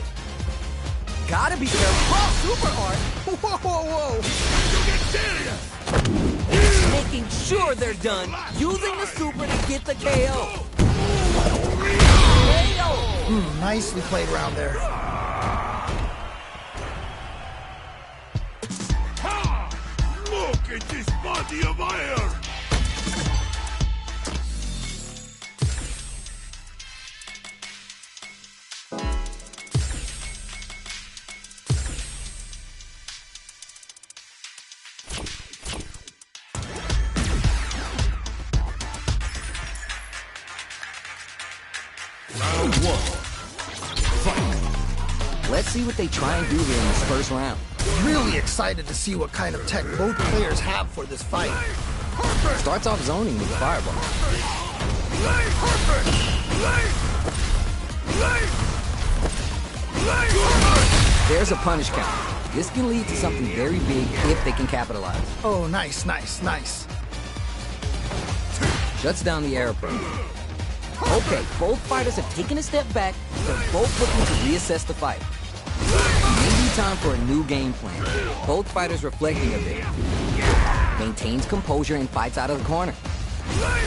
S2: Gotta be careful. Oh, super hard.
S3: Whoa.
S2: Making sure they're done, using the super to get the KO. KO!
S3: Nicely played round there.
S4: Look at this body of iron! Round one. Fight.
S2: Let's see what they try and do here in this first round.
S3: Really excited to see what kind of tech both players have for this fight.
S2: Starts off zoning with fireball. There's a punish count. This can lead to something very big if they can capitalize.
S3: Oh, nice.
S2: Shuts down the air approach. Okay, both fighters have taken a step back. They're both looking to reassess the fight. Maybe time for a new game plan. Both fighters reflecting a bit. Maintains composure and fights out of the corner.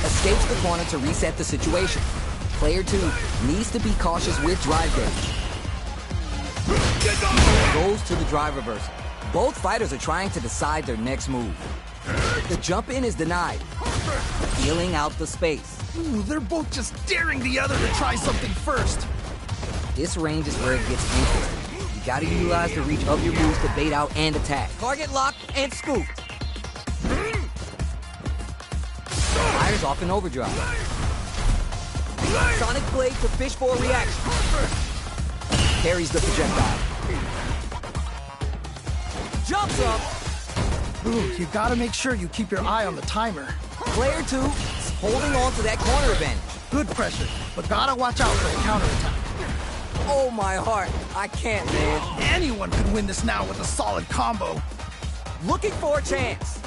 S2: Escapes the corner to reset the situation. Player two needs to be cautious with drive gauge. Goes to the drive reversal. Both fighters are trying to decide their next move. The jump in is denied. Feeling out the space.
S3: Ooh, they're both just daring the other to try something first.
S2: This range is where it gets interesting. You gotta utilize the reach of your moves to bait out and attack. Target lock and scoop. Fires off in overdrive. Sonic blade to fish for a reaction. Carries the projectile. Jumps up.
S3: Ooh, you gotta make sure you keep your eye on the timer.
S2: Player two is holding on to that corner advantage.
S3: Good pressure, but gotta watch out for a counterattack.
S2: Oh my heart, I can't, man.
S3: Anyone could win this now with a solid combo.
S2: Looking for a chance.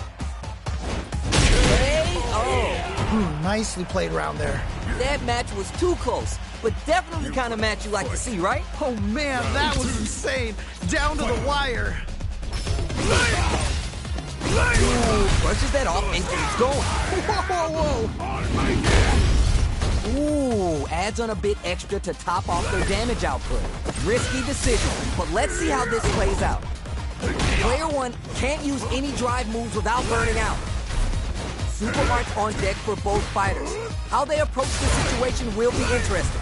S2: KO.
S3: Nicely played round there.
S2: That match was too close, but definitely the kind of match you like to see, right?
S3: Oh man, that was insane. Down to the wire.
S2: Brushes that off and keeps going.
S3: Whoa.
S2: Ooh, adds on a bit extra to top off their damage output. Risky decision, but let's see how this plays out. Player one can't use any drive moves without burning out. super arts on deck for both fighters. How they approach the situation will be interesting.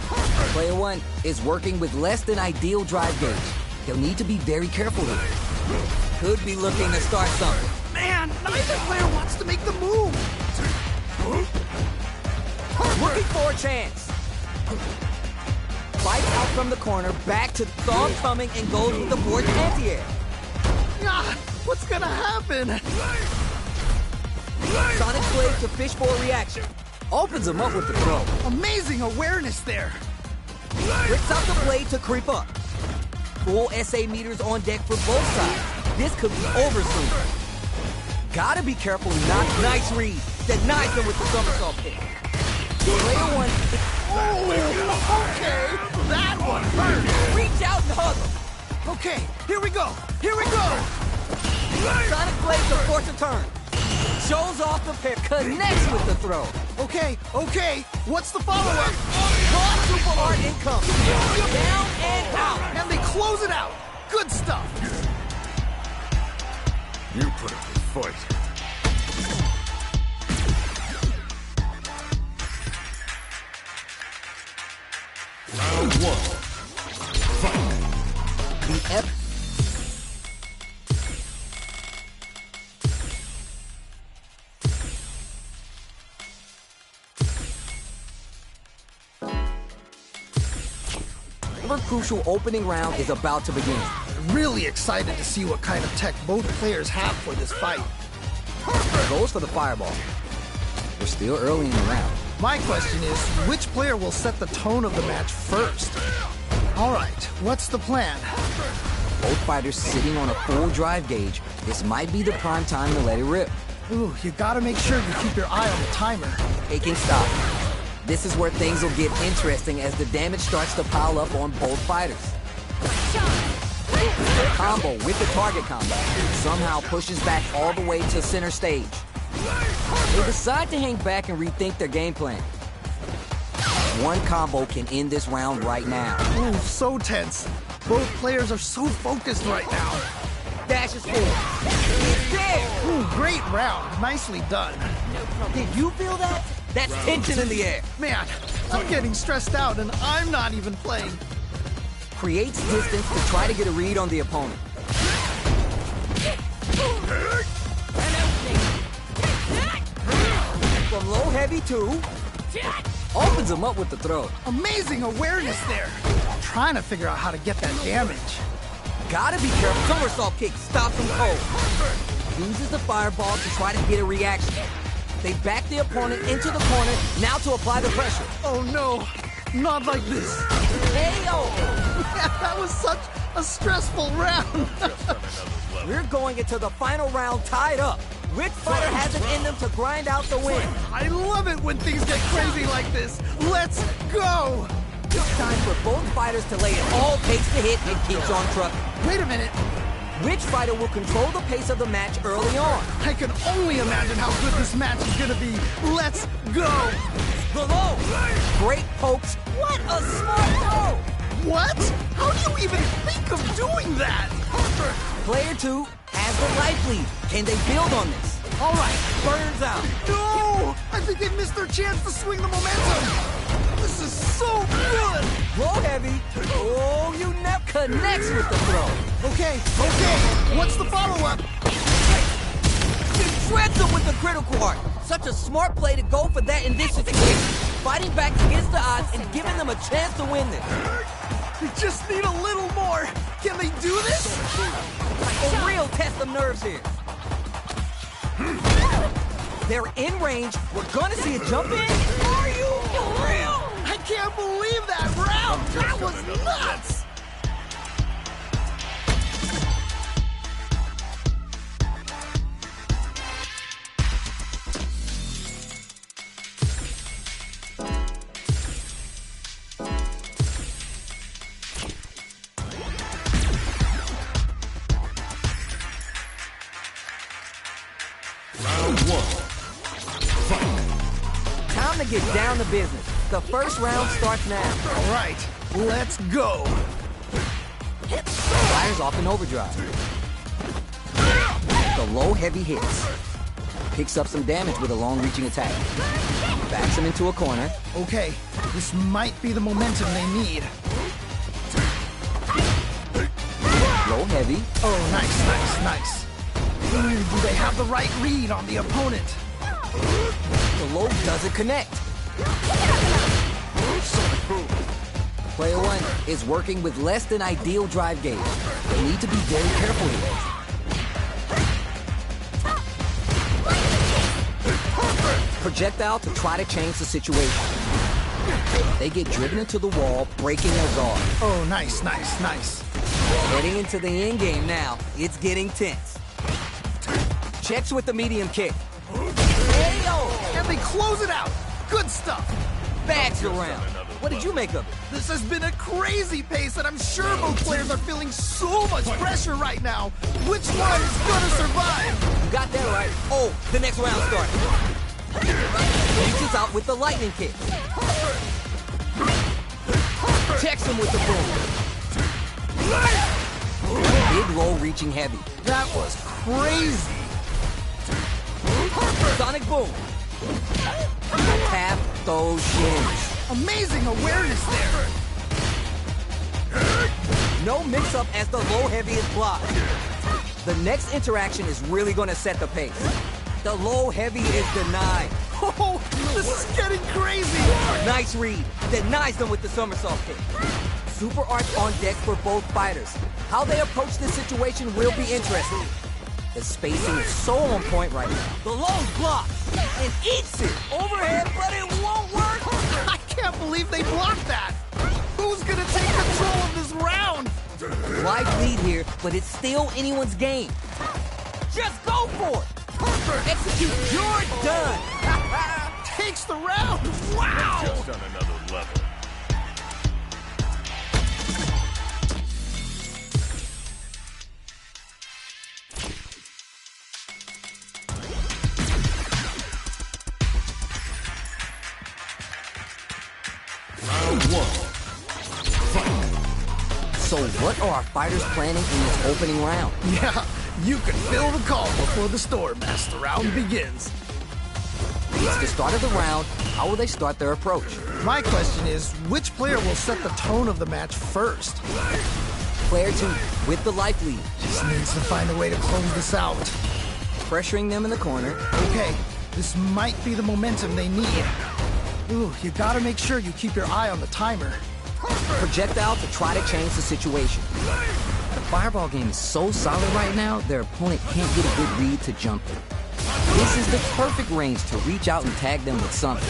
S2: Player 1 is working with less than ideal drive gauge. He'll need to be very careful here. Could be looking to start something.
S3: Man, neither player wants to make the move.
S2: Looking for a chance. Fights out from the corner, back to thumb coming, and goes with the forward anti-air.
S3: Ah, what's gonna happen?
S2: Sonic Blade to fishbowl reaction. Opens him up with the throw.
S3: Amazing awareness there.
S2: Rips out the blade to creep up. Full SA meters on deck for both sides. This could be over soon. Gotta be careful not. Nice read. Denies him with the somersault kick. Player 1.
S3: Oh, okay. That one hurt.
S2: Reach out and hug him.
S3: Okay, here we go. Here we go.
S2: Sonic Blade to force a turn. Shows off the pair. Connects with the throw.
S3: Okay, okay. What's the follow-up?
S2: Raw super art income. Down and out.
S3: And they close it out. Good stuff.
S4: You put up a fight. Round 1. Fight.
S2: The F. Crucial opening round is about to begin.
S3: Really excited to see what kind of tech both players have for this fight.
S2: Goes for the fireball. We're still early in the round.
S3: My question is, which player will set the tone of the match first? All right, what's the plan?
S2: Both fighters sitting on a full drive gauge. This might be the prime time to let it rip.
S3: Ooh, you gotta make sure you keep your eye on the timer.
S2: Taking stock. This is where things will get interesting as the damage starts to pile up on both fighters. Combo with the target combo somehow pushes back all the way to center stage. They decide to hang back and rethink their game plan. One combo can end this round right now.
S3: Ooh, so tense. Both players are so focused right now.
S2: Dashes forward. It's there!
S3: Ooh, great round. Nicely done.
S2: Did you feel that? That's tension in the air.
S3: Man, I'm getting stressed out and I'm not even playing.
S2: Creates distance to try to get a read on the opponent. From low heavy to opens him up with the throw.
S3: Amazing awareness there. Trying to figure out how to get that damage.
S2: Gotta be careful. Somersault kick stops him cold. Uses the fireball to try to get a reaction. They back the opponent into the corner, now to apply the pressure.
S3: Oh no, not like this.
S2: Hey-o!
S3: That was such a stressful round.
S2: We're going into the final round tied up. Which fighter has it in them to grind out the win?
S3: I love it when things get crazy like this. Let's go!
S2: It's time for both fighters to lay it all takes to hit and keeps on trucking.
S3: Wait a minute.
S2: Which fighter will control the pace of the match early on?
S3: I can only imagine how good this match is gonna be. Let's go!
S2: Below! Great pokes. What a smart throw!
S3: What? How do you even think of doing that?
S2: Player 2 has the life lead. Can they build on this?
S3: All right.
S2: Burns out.
S3: No! I think they missed their chance to swing the momentum. This is so good!
S2: Low heavy. Oh, you never connects with the throw.
S3: Okay, okay. What's the follow-up?
S2: He shreds him with the critical art. Such a smart play to go for that in this situation. Fighting back against the odds and giving them a chance to win this.
S3: They just need a little more. Can they do this?
S2: A real test of nerves here. They're in range. We're gonna see a jump in. Are you for real?
S3: I can't believe that round. That was nuts.
S4: Round 1. Fight.
S2: Time to get down to business. The first round starts now.
S3: All right, let's go.
S2: Fires off in overdrive. The low heavy hits. picks up some damage with a long-reaching attack. Backs him into a corner.
S3: Okay, this might be the momentum they need.
S2: Low heavy.
S3: Oh, nice. Do they have the right read on the opponent?
S2: The low doesn't connect. Player 1 is working with less than ideal drive gauge. They need to be very careful here. Projectile to try to change the situation. They get driven into the wall, breaking their guard.
S3: Oh, nice.
S2: Heading into the end game now. It's getting tense. Checks with the medium kick.
S3: And they close it out. Good stuff.
S2: Bags around. What did you make of it?
S3: This has been a crazy pace, and I'm sure both players are feeling so much pressure right now. Which one is gonna survive?
S2: You got that right. Oh, the next round started. Reaches out with the lightning kick. Checks him with the boom. Big low reaching heavy.
S3: That was crazy.
S2: Sonic boom. Tap those shins.
S3: Amazing awareness there.
S2: No mix-up as the low heavy is blocked. The next interaction is really going to set the pace. The low heavy is denied.
S3: Oh, this is getting crazy.
S2: Nice read. Denies them with the somersault kick. Super arts on deck for both fighters. How they approach this situation will be interesting. The spacing is so on point right now. The low blocks and eats it overhead, but it won't work.
S3: I can't believe they blocked that. Who's gonna take control of this round?
S2: Wide lead here, but it's still anyone's game. Just go for it. Execute. You're done.
S3: Takes the round. Wow.
S4: Just on another level.
S2: So what are our fighters planning in this opening round?
S3: Yeah, you can feel the call before the storm as the round begins.
S2: It's the start of the round. How will they start their approach?
S3: My question is, which player will set the tone of the match first?
S2: Player 2 with the life lead.
S3: Just needs to find a way to close this out.
S2: Pressuring them in the corner.
S3: Okay, this might be the momentum they need. Ooh, you gotta make sure you keep your eye on the timer.
S2: Projectile to try to change the situation. The fireball game is so solid right now, their opponent can't get a good read to jump in. This is the perfect range to reach out and tag them with something.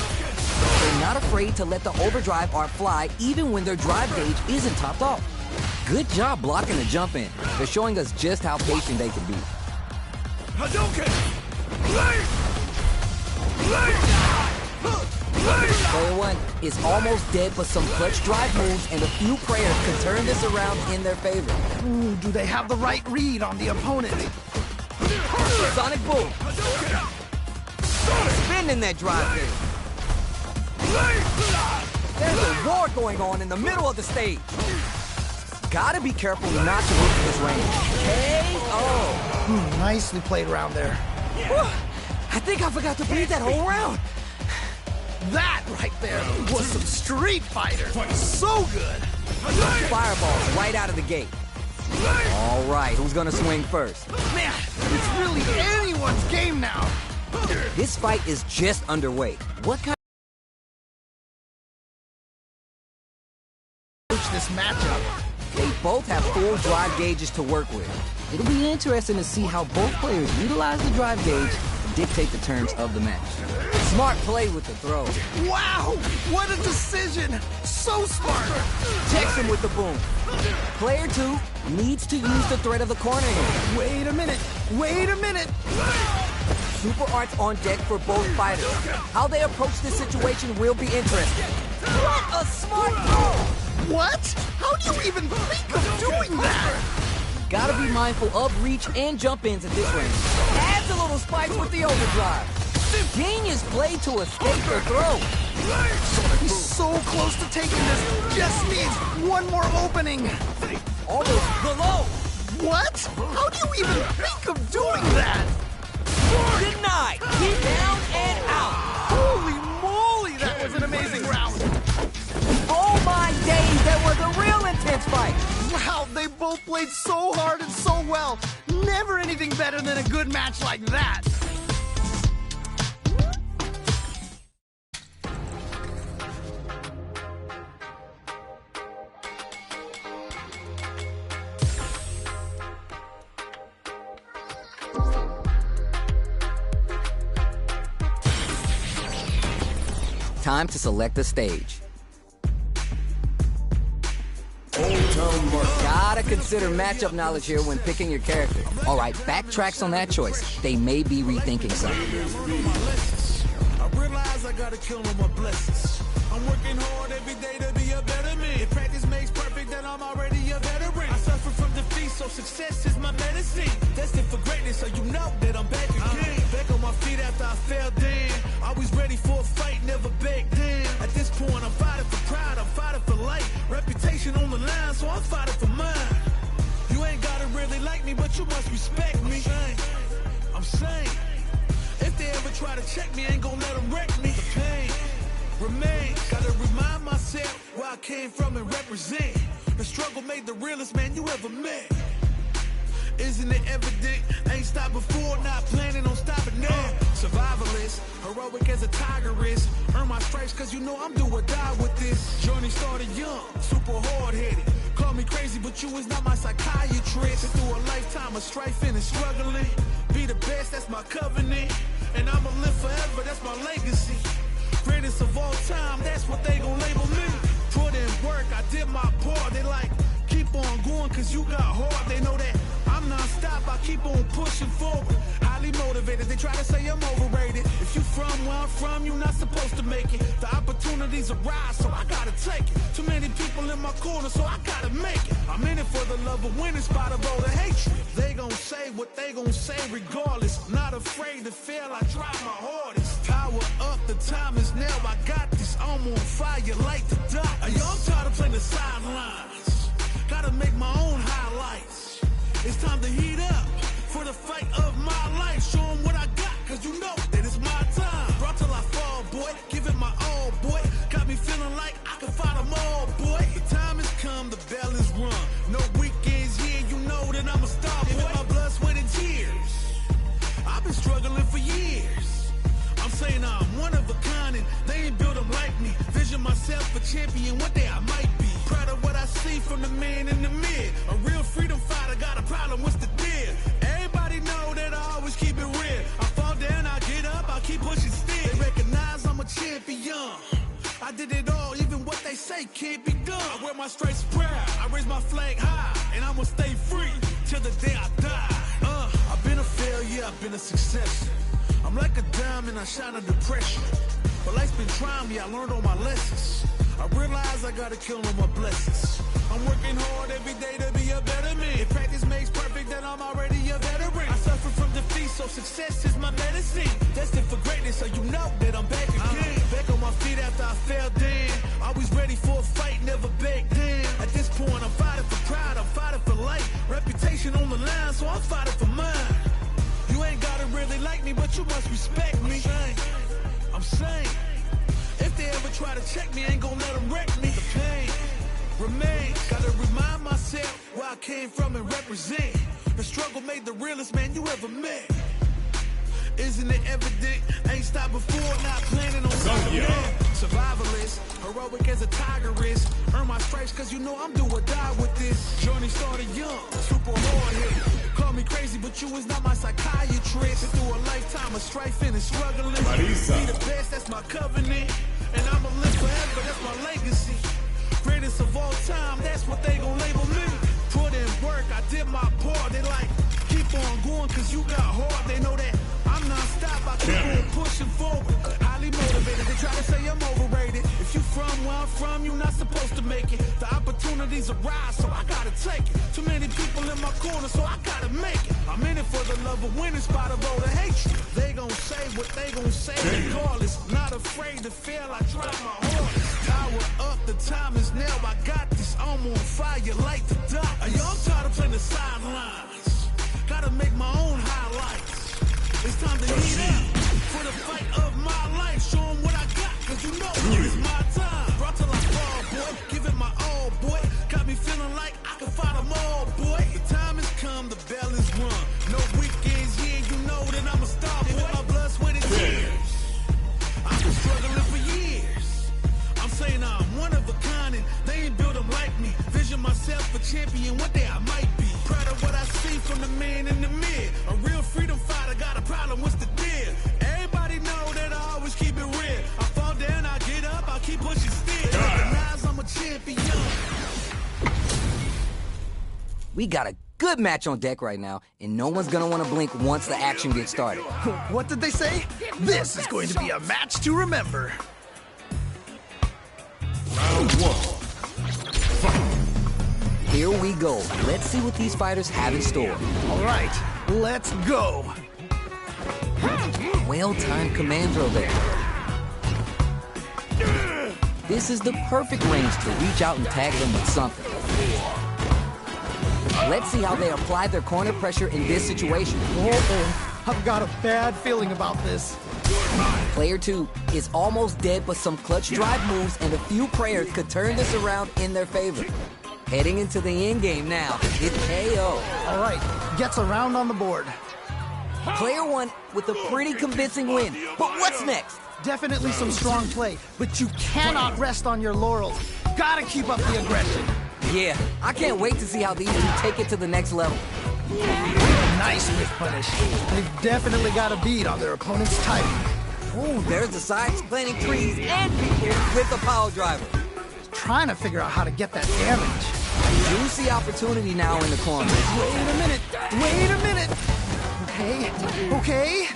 S2: They're not afraid to let the overdrive art fly even when their drive gauge isn't topped off. Good job blocking the jump in. They're showing us just how patient they can be. Player 1 is almost dead, but some clutch drive moves and a few prayers can turn this around in their favor.
S3: Ooh, do they have the right read on the opponent?
S2: Sonic boom. Spinning that drive there. There's a war going on in the middle of the stage. Gotta be careful not to move to this range. KO.
S3: Nicely played around there.
S2: I think I forgot to breathe that whole round.
S3: That right there was some Street Fighter. So good.
S2: Fireballs right out of the gate. All right, who's gonna swing first?
S3: Man, it's really anyone's game now.
S2: This fight is just underway. What kind
S3: of this matchup?
S2: They both have full drive gauges to work with. It'll be interesting to see how both players utilize the drive gauge to dictate the terms of the match. Smart play with the throw.
S3: Wow, what a decision. So smart.
S2: Checks him with the boom. Player 2 needs to use the threat of the corner here.
S3: Wait a minute.
S2: Super arts on deck for both fighters. How they approach this situation will be interesting. What a smart throw!
S3: What? How do you even think of doing that?
S2: Gotta be mindful of reach and jump ins at this range. Adds a little spice with the overdrive. Genius play to escape their throw.
S3: He's so close to taking this. Just needs one more opening.
S2: Almost below.
S3: What? How do you even think of doing that?
S2: Denied. Keep down and out.
S3: Holy moly, that was an amazing round.
S2: Oh my days, that was a real intense fight.
S3: Wow, they both played so hard and so well. Never anything better than a good match like that.
S2: Time to select a stage. Gotta consider matchup knowledge here when picking your character. All right, backtracks on that choice. They may be rethinking something.
S1: I realize I gotta kill on my blessings. I'm working hard every day to be a better man. If practice makes perfect, then I'm already a veteran. I suffer from defeat, so success is my medicine. Destined for greatness, so you know that I'm back again. Back on my feet after I fell down. Always ready for a fight, never back down. At this point, I'm fighting for pride, I'm fighting for life. Reputation on the line, so I'm fighting for mine. You ain't gotta really like me, but you must respect me. I'm saying, if they ever try to check me, ain't gonna let them wreck me. The pain remains. Gotta remind myself where I came from and represent. The struggle made the realest man you ever met. Isn't it evident? Ain't stopped before, not planning on stopping now. Survivalist, heroic as a tiger is. Earn my stripes cause you know I'm do or die with this. Journey started young, super hard-headed. Call me crazy, but you is not my psychiatrist. Been through a lifetime of strife and struggling. Be the best, that's my covenant. And I'ma live forever, that's my legacy. Greatest of all time, that's what they gon' label me. Put in work, I did my part. They like, keep on going cause you got hard. They know that I'm non-stop, I keep on pushing forward. Highly motivated, they try to say I'm overrated. If you from where I'm from, you're not supposed to make it. The opportunities arise, so I gotta take it. Too many people in my corner, so I gotta make it. I'm in it for the love of winning, spot of all the hatred. They gon' say what they gon' say regardless. Not afraid to fail, I try my hardest. Power up, the time is now, I got this. I'm on fire like the doctors. Yo, I'm tired of playing the sidelines. Gotta make my own highlights. It's time to heat up for the fight of my life. Show 'em what I got, cause you know that it's my time. Brought till I fall, boy, give it my all, boy. Got me feeling like I can fight them all, boy. The time has come, the bell is rung. No weekends here, you know that I'm a star, boy. My blood, sweat, and tears. I've been struggling for years. I'm saying I'm one of a kind and they ain't built them like me. Vision myself a champion, one day I might be. Proud of what I see from the man in the mid. A real freedom fighter, got a problem, what's the deal? Everybody know that I always keep it real. I fall down, I get up, I keep pushing still. They recognize I'm a champion. I did it all, even what they say can't be done. I wear my stripes proud, I raise my flag high, and I'ma stay free till the day I die. I've been a failure, I've been a success. I'm like a diamond, I shine under pressure. But life's been trying me, I learned all my lessons. I realize I gotta kill on my blessings. I'm working hard every day to be a better man. If practice makes perfect, then I'm already a veteran. I suffer from defeat, so success is my medicine. Destined for greatness, so you know that I'm back again. Back on my feet after I fell down. Always ready for a fight, never back down. At this point, I'm fighting for pride, I'm fighting for life. Reputation on the line, so I'm fighting for mine. You ain't gotta really like me, but you must respect me. I'm saying, if they ever try to check me, ain't gonna let them wreck me. The pain remains. Gotta remind myself where I came from and represent. The struggle made the realest man you ever met. Isn't it evident? Ain't stopped before, not planning on stopping now. Survivalist, heroic as a tiger is. Earn my stripes cause you know I'm do or die with this. Journey started young, super hard-headed. Call me crazy, but you is not my psychiatrist. Been through a lifetime of strife and struggling. Be the best, that's my covenant. And I'ma live forever, that's my legacy. Greatest of all time, that's what they gon' label me. Put in work, I did my part. They like, keep on going cause you got hard. They know that I'm non-stop, I keep on pushing forward. Highly motivated, they try to say I'm overrated. If you from where I'm from, you're not supposed to make it. The opportunities arise, so I gotta take it. Too many people in my corner, so I gotta make it. I'm in it for the love of winning, spot of all the hatred. They gon' say what they gon' say regardless. Not afraid to fail, I try my hardest. Power up, the time is now, I got this. I'm on fire like the doctors. Yo, I'm tired of playing the sidelines. Gotta make my own highlights. It's time to heat up for the fight of my life. Show 'em what I got, cause you know it's my time. Brought till I fall, boy. Give it my all, boy. Got me feeling like I can fight 'em all, boy. The time has come, the bell is rung. No weekends, yeah, you know that I'm a star, boy. My blood, sweat, and tears. I've been struggling for years. I'm saying I'm one of a kind, and they ain't built 'em like me. Vision myself a champion, one day I might be. Proud of what I see from the man in the mirror. A real freedom fighter, got a problem, what's the deal? Everybody know that I always keep it real. I fall down, I get up, I keep pushing still. Recognize I'm a champion.
S2: We got a good match on deck right now, and no one's gonna want to blink once the action gets started.
S3: What did they say? This is going to be a match to remember.
S4: Round one.
S2: Here we go. Let's see what these fighters have in store.
S3: All right, let's go.
S2: Well-timed command throw there. This is the perfect range to reach out and tag them with something. Let's see how they apply their corner pressure in this situation.
S3: Uh-oh, I've got a bad feeling about this.
S2: Player 2 is almost dead, but some clutch drive moves and a few prayers could turn this around in their favor. Heading into the end game now, it's KO.
S3: All right, gets a round on the board.
S2: Player 1 with a pretty convincing win, but what's next?
S3: Definitely some strong play, but you cannot rest on your laurels. Gotta keep up the aggression.
S2: Yeah, I can't wait to see how these two take it to the next level.
S3: Nice whiff punish. They've definitely got a bead on their opponent's timing.
S2: Ooh, there's the sides planting trees and people with the power driver.
S3: Trying to figure out how to get that damage.
S2: Juicy opportunity now in the corner.
S3: Wait a minute. Wait a minute. Okay. Okay.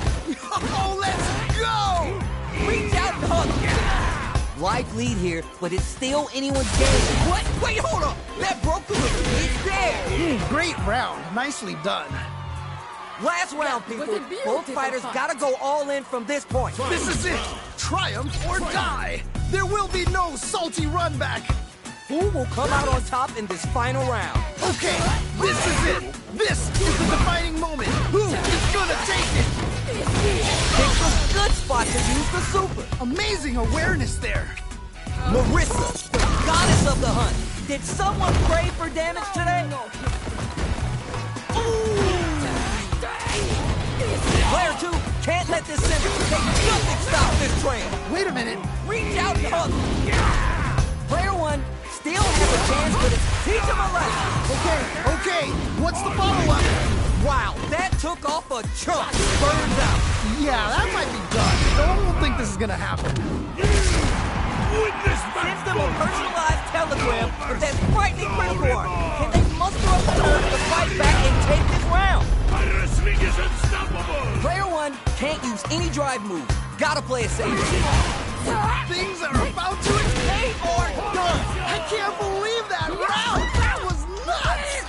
S3: Oh, let's go!
S2: Reach out and hug. Life lead here, but it's still anyone's game. What? Wait, hold up! That broke through the It's there!
S3: Great round. Nicely done.
S2: Last round, people. Both fighters gotta go all in from this point.
S3: This is it. Triumph or die. There will be no salty run back.
S2: Who will come out on top in this final round?
S3: Okay, this is it. This is the defining moment. Who is gonna take it?
S2: It's a good spot to use the super.
S3: Amazing awareness there.
S2: Marissa, the goddess of the hunt. Did someone pray for damage today? Player 2 can't let this simmer. Take nothing stop this train.
S3: Wait a minute.
S2: Reach out and hug. Player 1 still has a chance, but it's teach him a lesson.
S3: Okay. What's the follow-up?
S2: Wow, that took off a chunk. Burns out.
S3: Yeah, that might be done. I don't think this is gonna happen.
S2: Sends them a personalized telegram with that frightening critical art. Can they muster up the nerve to fight back and take this round?
S4: Wrestling is unstoppable.
S2: Player 1 can't use any drive move. Gotta play it safe.
S3: Things are about to explode or done. I can't believe that round. That was nuts.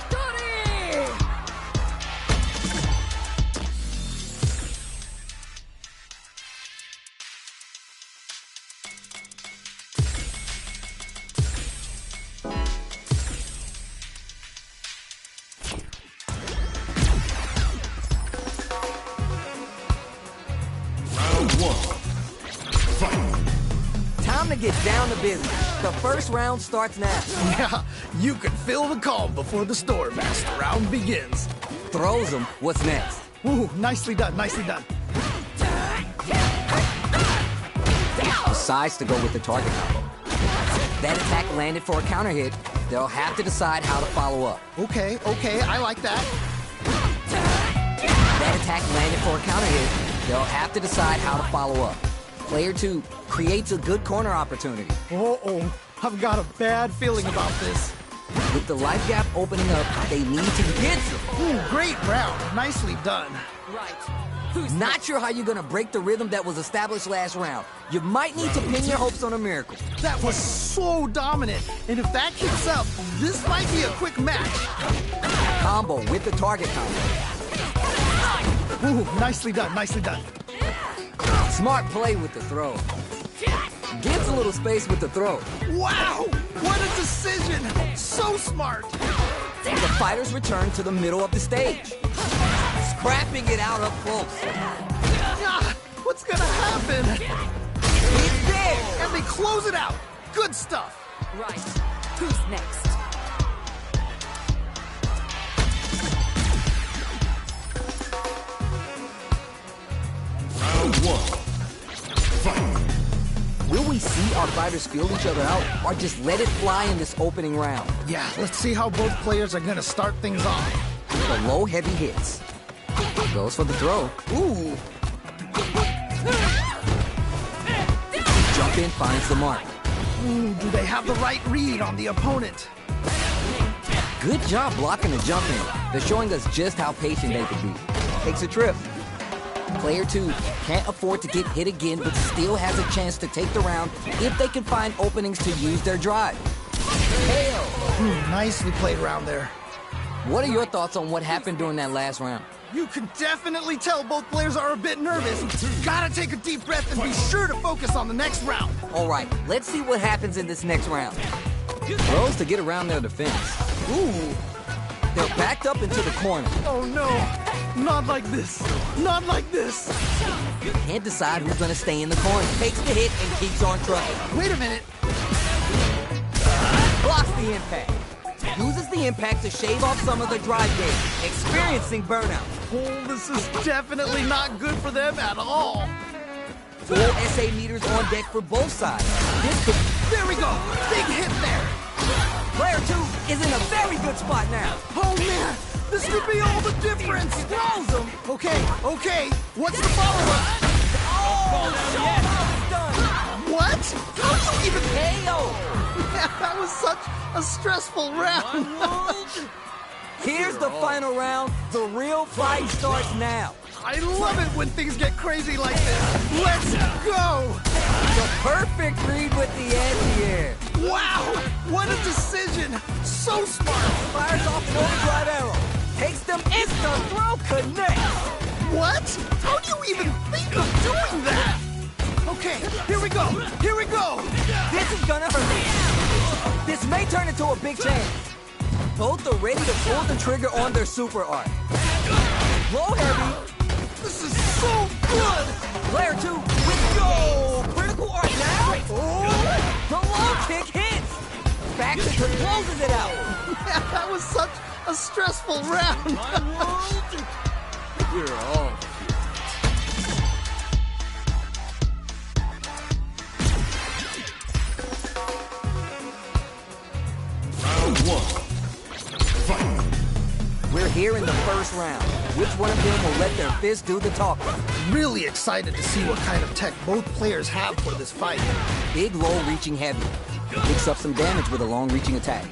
S2: Time to get down to business. The first round starts now.
S3: Yeah, you can feel the calm before the storm as the round begins.
S2: Throws him. What's next?
S3: Ooh, nicely done, nicely done.
S2: Decides to go with the target combo. That attack landed for a counter hit. They'll have to decide how to follow up.
S3: Okay, I like that.
S2: That attack landed for a counter hit. They'll have to decide how to follow up. Player 2 creates a good corner opportunity.
S3: Uh-oh, I've got a bad feeling about this.
S2: With the life gap opening up, they need to get some.
S3: Ooh, great round. Nicely done.
S2: Not sure how you're gonna break the rhythm that was established last round. You might need to pin your hopes on a miracle.
S3: That was so dominant. And if that keeps up, this might be a quick match.
S2: Combo with the target combo.
S3: Ooh, nicely done, nicely done.
S2: Smart play with the throw. Gives a little space with the throw.
S3: Wow, what a decision. So smart.
S2: The fighters return to the middle of the stage, scrapping it out up close.
S3: Ah, what's gonna happen?
S2: It's there!
S3: And they close it out. Good stuff.
S5: Right. Who's next?
S4: Round one. Fight.
S2: Will we see our fighters feel each other out, or just let it fly in this opening round?
S3: Yeah, let's see how both players are gonna start things off.
S2: The low heavy hits. Goes for the throw. Ooh! Jump in finds the mark.
S3: Ooh, do they have the right read on the opponent?
S2: Good job blocking the jump in. They're showing us just how patient they can be. Takes a trip. Player 2 can't afford to get hit again, but still has a chance to take the round if they can find openings to use their drive. Hell!
S3: Nicely played around there.
S2: What are your thoughts on what happened during that last round?
S3: You can definitely tell both players are a bit nervous. Gotta take a deep breath and be sure to focus on the next round.
S2: All right, let's see what happens in this next round. Throws to get around their defense. Ooh! They're backed up into the corner.
S3: Oh no! Not like this! Not like this!
S2: Can't decide who's gonna stay in the corner. Takes the hit and keeps on trucking.
S3: Wait a minute!
S2: Blocks the impact. Uses the impact to shave off some of the drive gauge, experiencing burnout.
S3: Oh, this is definitely not good for them at all.
S2: 4 SA meters on deck for both sides. This could...
S3: There we go! Big hit there!
S2: Player 2 is in a very good spot now.
S3: Oh man! This could be all the difference!
S2: Throws him.
S3: Okay, what's the follow-up?
S2: Done.
S3: What? How do you even...
S2: KO.
S3: Yeah, that was such a stressful round.
S2: Here's the final round. The real fight starts now.
S3: I love it when things get crazy like this. Let's go!
S2: The perfect read with the anti-air.
S3: Wow! What a decision! So smart!
S2: Fires off an overdrive arrow. Takes them instant throw connects.
S3: What? How do you even think of doing that? Okay, here we go! Here we go!
S2: This is gonna hurt. This may turn into a big chance. Both are ready to pull the trigger on their super art. Low heavy.
S3: This is so good!
S2: Player 2 with go! Critical art now? Oh! The low kick hits! Back to closes it out.
S3: Yeah, that was such a stressful round.
S2: You're all.
S4: Round one. Fight.
S2: We're here in the first round. Which one of them will let their fist do the talking?
S3: Really excited to see what kind of tech both players have for this fight.
S2: Big, low, reaching heavy. Picks up some damage with a long reaching attack.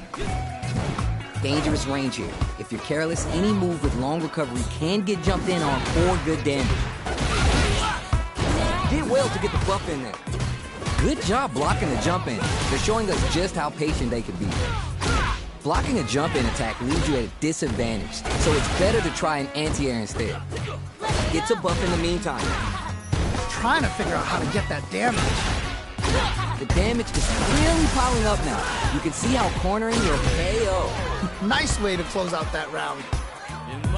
S2: Dangerous range here. If you're careless, any move with long recovery can get jumped in on for good damage. Did well to get the buff in there. Good job blocking the jump in. They're showing us just how patient they can be. Blocking a jump-in attack leaves you at a disadvantage, so it's better to try an anti-air instead. Gets a buff in the meantime.
S3: Trying to figure out how to get that damage.
S2: The damage is really piling up now. You can see how cornering your KO.
S3: Nice way to close out that round.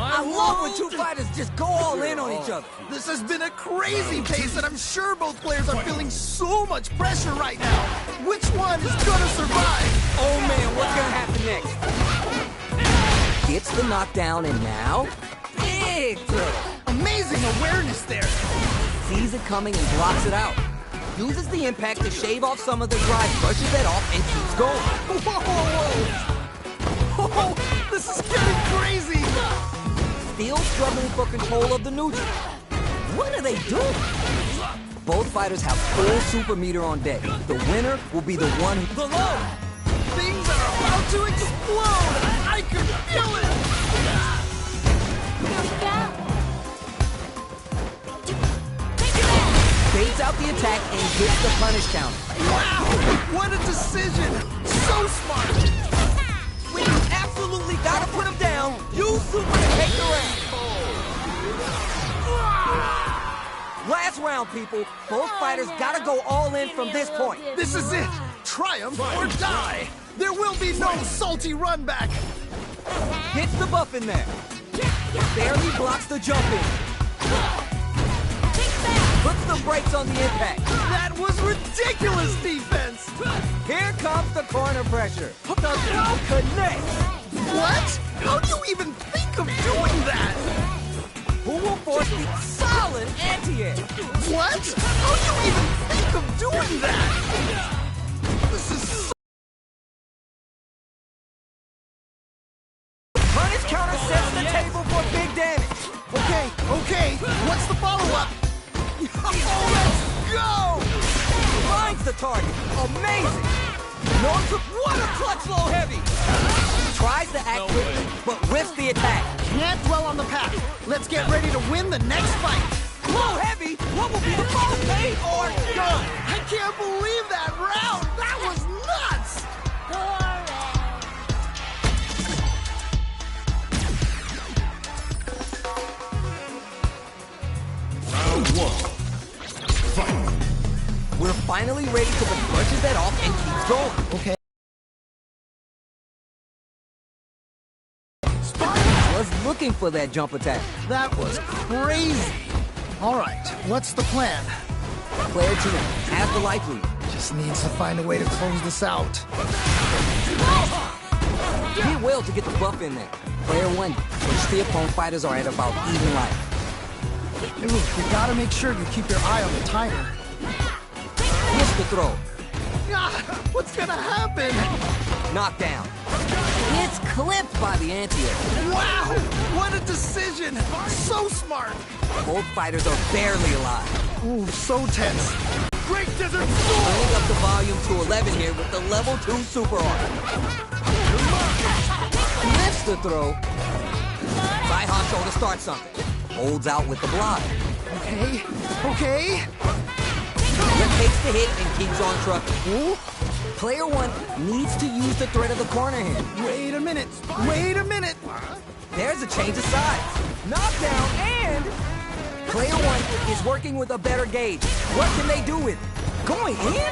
S2: I love when two fighters just go all in on each other.
S3: This has been a crazy pace, and I'm sure both players are feeling so much pressure right now. Which one is gonna survive?
S2: Oh man, what's gonna happen next? Gets the knockdown, and now, big throw.
S3: Amazing awareness there.
S2: Sees it coming and blocks it out. Uses the impact to shave off some of the drive, brushes it off, and keeps going.
S3: Whoa! Oh, this is getting crazy.
S2: Still struggling for control of the neutral. What are they doing? Both fighters have full super meter on deck. The winner will be the one who... The low!
S3: Things are about to explode! I can feel it!
S2: Baits out the attack and gets the punish counter.
S3: Wow! What a decision! So smart!
S2: When you absolutely gotta put him down, use super to take the round. Last round, people. Both fighters gotta go all in from this point.
S3: This is it! Triumph or die! There will be no salty run back!
S2: Gets the buff in there. Barely blocks the jump in. Puts the brakes on the impact.
S3: That was ridiculous defense!
S2: Here comes the corner pressure. The throw connects.
S3: What? How do you even think of doing that?
S2: Who will force the solid anti-air?
S3: What? How do you even think of doing that? This is so...
S2: Punish counter sets the table for big damage.
S3: Okay. What's the follow-up? Oh, let's go!
S2: Finds the target. Amazing. What a clutch low heavy. Tries to act quickly, but whiffs the attack.
S3: Can't dwell on the past. Let's get ready to win the next fight.
S2: Low heavy? What will be the most paid or done?
S3: I can't believe that round. That was nuts.
S4: Round one. Fight.
S2: We're finally ready to brushes that off and keeps going.
S3: Okay.
S2: Was looking for that jump attack.
S3: That was crazy. All right, what's the plan?
S2: Player 2 has the life lead.
S3: Just needs to find a way to close this out.
S2: Did well to get the buff in there. Player 1, which the opponent fighters are at about even life.
S3: Ooh, you gotta make sure you keep your eye on the timer.
S2: Missed the throw.
S3: Ah, what's gonna happen?
S2: Knockdown. It's clipped by the anti-air.
S3: Wow, what a decision. So smart.
S2: Both fighters are barely alive.
S3: Ooh, so tense.
S4: Great Desert
S2: Bringing up the volume to 11 here with the level 2 super art. Missed the throw. Side honcho to start something. Holds out with the block.
S3: Okay.
S2: Takes the hit and keeps on trucking. Ooh. Player 1 needs to use the threat of the corner here.
S3: Wait a minute.
S2: There's a change of sides. Knockdown and... Player 1 is working with a better gauge. What can they do with it? Going in?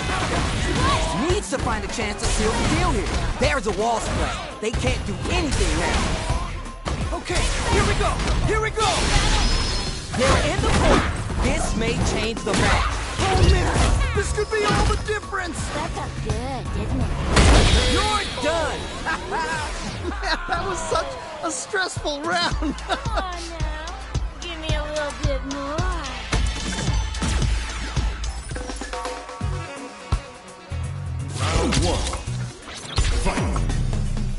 S2: Needs to find a chance to seal the deal here. There's a wall splash. They can't do anything now.
S3: Okay, here we go.
S2: They're in the corner. This may change the match.
S3: Oh man, this could be all the difference.
S6: That felt good, didn't it?
S2: You're done.
S3: Man, that was such a stressful round.
S6: Oh no. Give me a little bit more.
S4: Round one. Fight.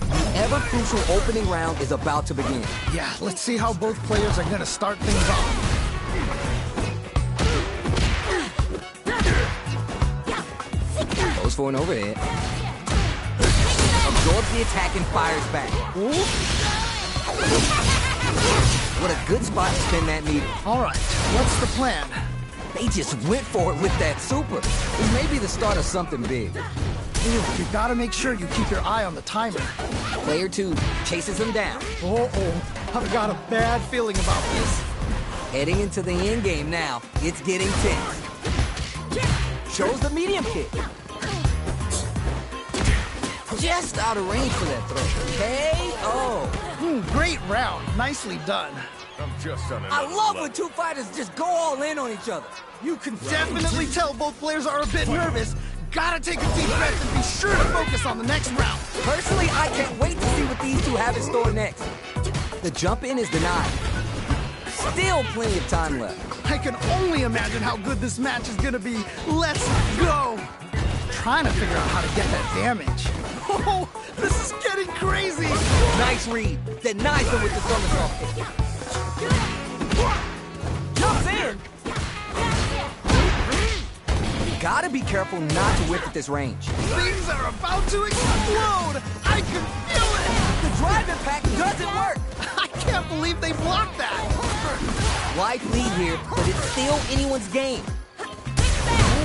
S2: The ever-crucial opening round is about to begin.
S3: Yeah, let's see how both players are gonna start things off.
S2: Goes for an overhead. Absorbs the attack and fires back. Ooh. What a good spot to spin that meter.
S3: All right, what's the plan?
S2: They just went for it with that super. This may be the start of something big.
S3: Ooh, you gotta make sure you keep your eye on the timer.
S2: Player 2 chases him down.
S3: I've got a bad feeling about this.
S2: Heading into the end game now. It's getting tense. Shows the medium kick. Just out of range for that throw. KO.
S3: Great round. Nicely done.
S4: I'm just on
S2: I love when two fighters just go all in on each other.
S3: You can definitely tell both players are a bit nervous. Gotta take a deep breath and be sure to focus on the next round.
S2: Personally, I can't wait to see what these two have in store next. The jump in is denied. Still plenty of time left.
S3: I can only imagine how good this match is gonna be. Let's go! Trying to figure out how to get that damage. Oh, this is getting crazy!
S2: Nice read. Denies him with the somersault kick. Jumps in! Gotta be careful not to whip at this range.
S3: Things are about to explode! I can feel it!
S2: The drive impact doesn't work!
S3: I can't believe they blocked that!
S2: Life lead here, but it's still anyone's game.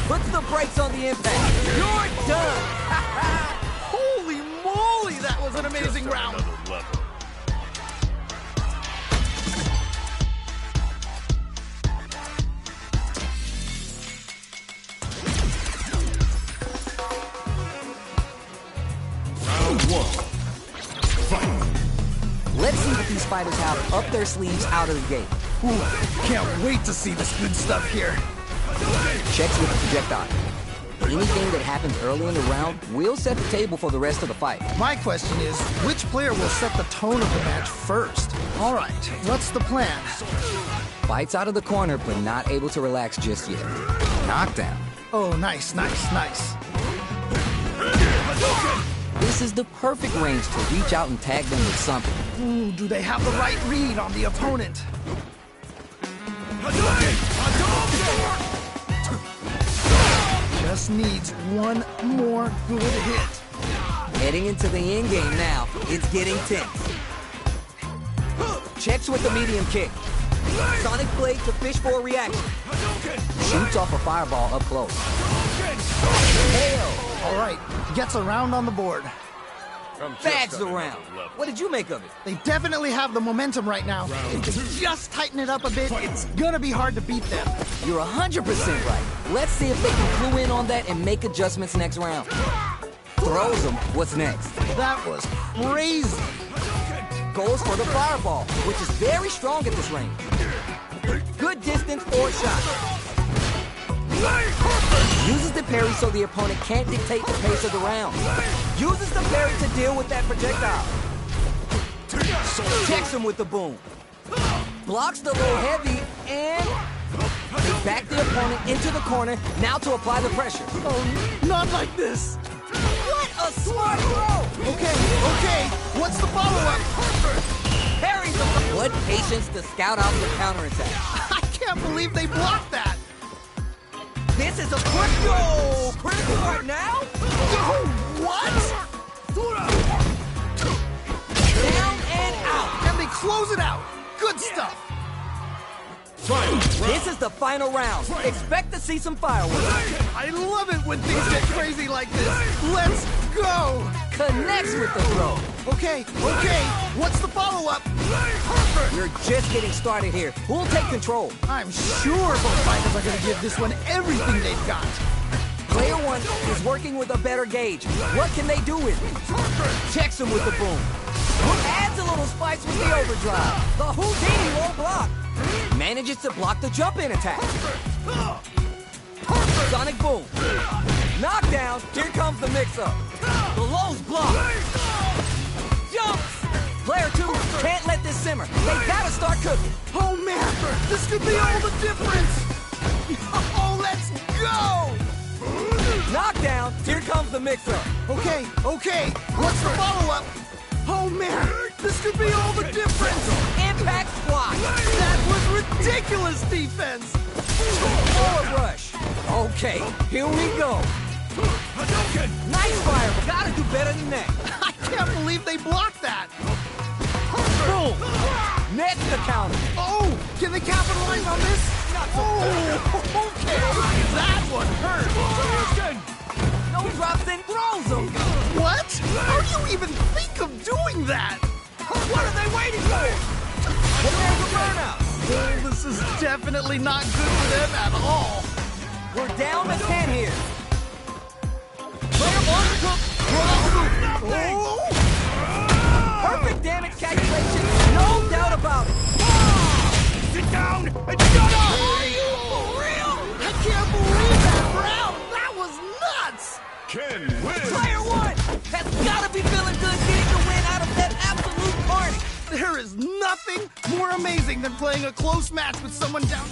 S2: Puts the brakes on the impact. You're done!
S3: Holy moly, that was an amazing round!
S4: Round one. Fight.
S2: fighters have up their sleeves out of the gate.
S3: Ooh, can't wait to see this good stuff here.
S2: Checks with the projectile. Anything that happens early in the round will set the table for the rest of the fight.
S3: My question is, which player will set the tone of the match first? All right, what's the plan?
S2: Fights out of the corner, but not able to relax just yet. Knockdown.
S3: Oh, nice.
S2: This is the perfect range to reach out and tag them with something.
S3: Ooh, do they have the right read on the opponent? Just needs one more good hit.
S2: Heading into the end game now. It's getting tense. Checks with the medium kick. Sonic blade to fish for a reaction. Shoots off a fireball up close. Hell!
S3: All right, gets a round on the board.
S2: Bags around. What did you make of it?
S3: They definitely have the momentum right now. If they just tighten it up a bit, it's gonna be hard to beat them.
S2: You're 100% right. Let's see if they can clue in on that and make adjustments next round. Throws them. What's next?
S3: That was crazy.
S2: Goes for the fireball, which is very strong at this range. Good distance or shot. Uses the parry so the opponent can't dictate the pace of the round. Uses the parry to deal with that projectile. Checks him with the boom. Blocks the low heavy and they back the opponent into the corner, now to apply the pressure.
S3: Oh, not like this.
S2: What a smart throw!
S3: Okay, what's the follow-up?
S2: Parries the... What patience to scout out the counterattack.
S3: I can't believe they blocked that.
S2: This is a critical right now?
S3: What?
S2: Down and out.
S3: And they close it out. Good stuff.
S2: This is the final round. Expect to see some fireworks.
S3: I love it when things get crazy like this. Let's go.
S2: Connects with the throw.
S3: Okay. What's the follow-up?
S2: We're just getting started here. Who'll take control?
S3: I'm sure both fighters are going to give this one everything they've got.
S2: Player one is working with a better gauge. What can they do with it? Checks him with the boom. Adds a little spice with the overdrive. The Houdini low block. Manages to block the jump-in attack. Sonic boom. Knockdown. Here comes the mix-up. The low's blocked. Jumps. Player two can't let this simmer. They gotta start cooking.
S3: Oh man, this could be all the difference. Oh, let's go.
S2: Knockdown. Here comes the mix-up.
S3: Okay. What's the follow-up? Oh man, this could be all the difference.
S2: Impact squash.
S3: That was ridiculous defense.
S2: Forward rush. Okay, here we go. Nice fire, but gotta do better than that.
S3: I can't believe they blocked that.
S2: Boom. Next the counter.
S3: Oh, can they capitalize on this? Oh, okay. That one hurt.
S2: No drops and throws them.
S3: What? How do you even think of doing that?
S2: What are they waiting for? Well, there's a burnout.
S3: Oh, this is definitely not good for them at all.
S2: We're down to 10 here. Player one took
S3: Oh!
S2: perfect damage calculation, no doubt about it.
S4: Sit down and shut up!
S3: Are you for real? I can't believe that round. That was nuts.
S4: Ken wins!
S2: Player one has got to be feeling good getting the win out of that absolute party.
S3: There is nothing more amazing than playing a close match with someone down.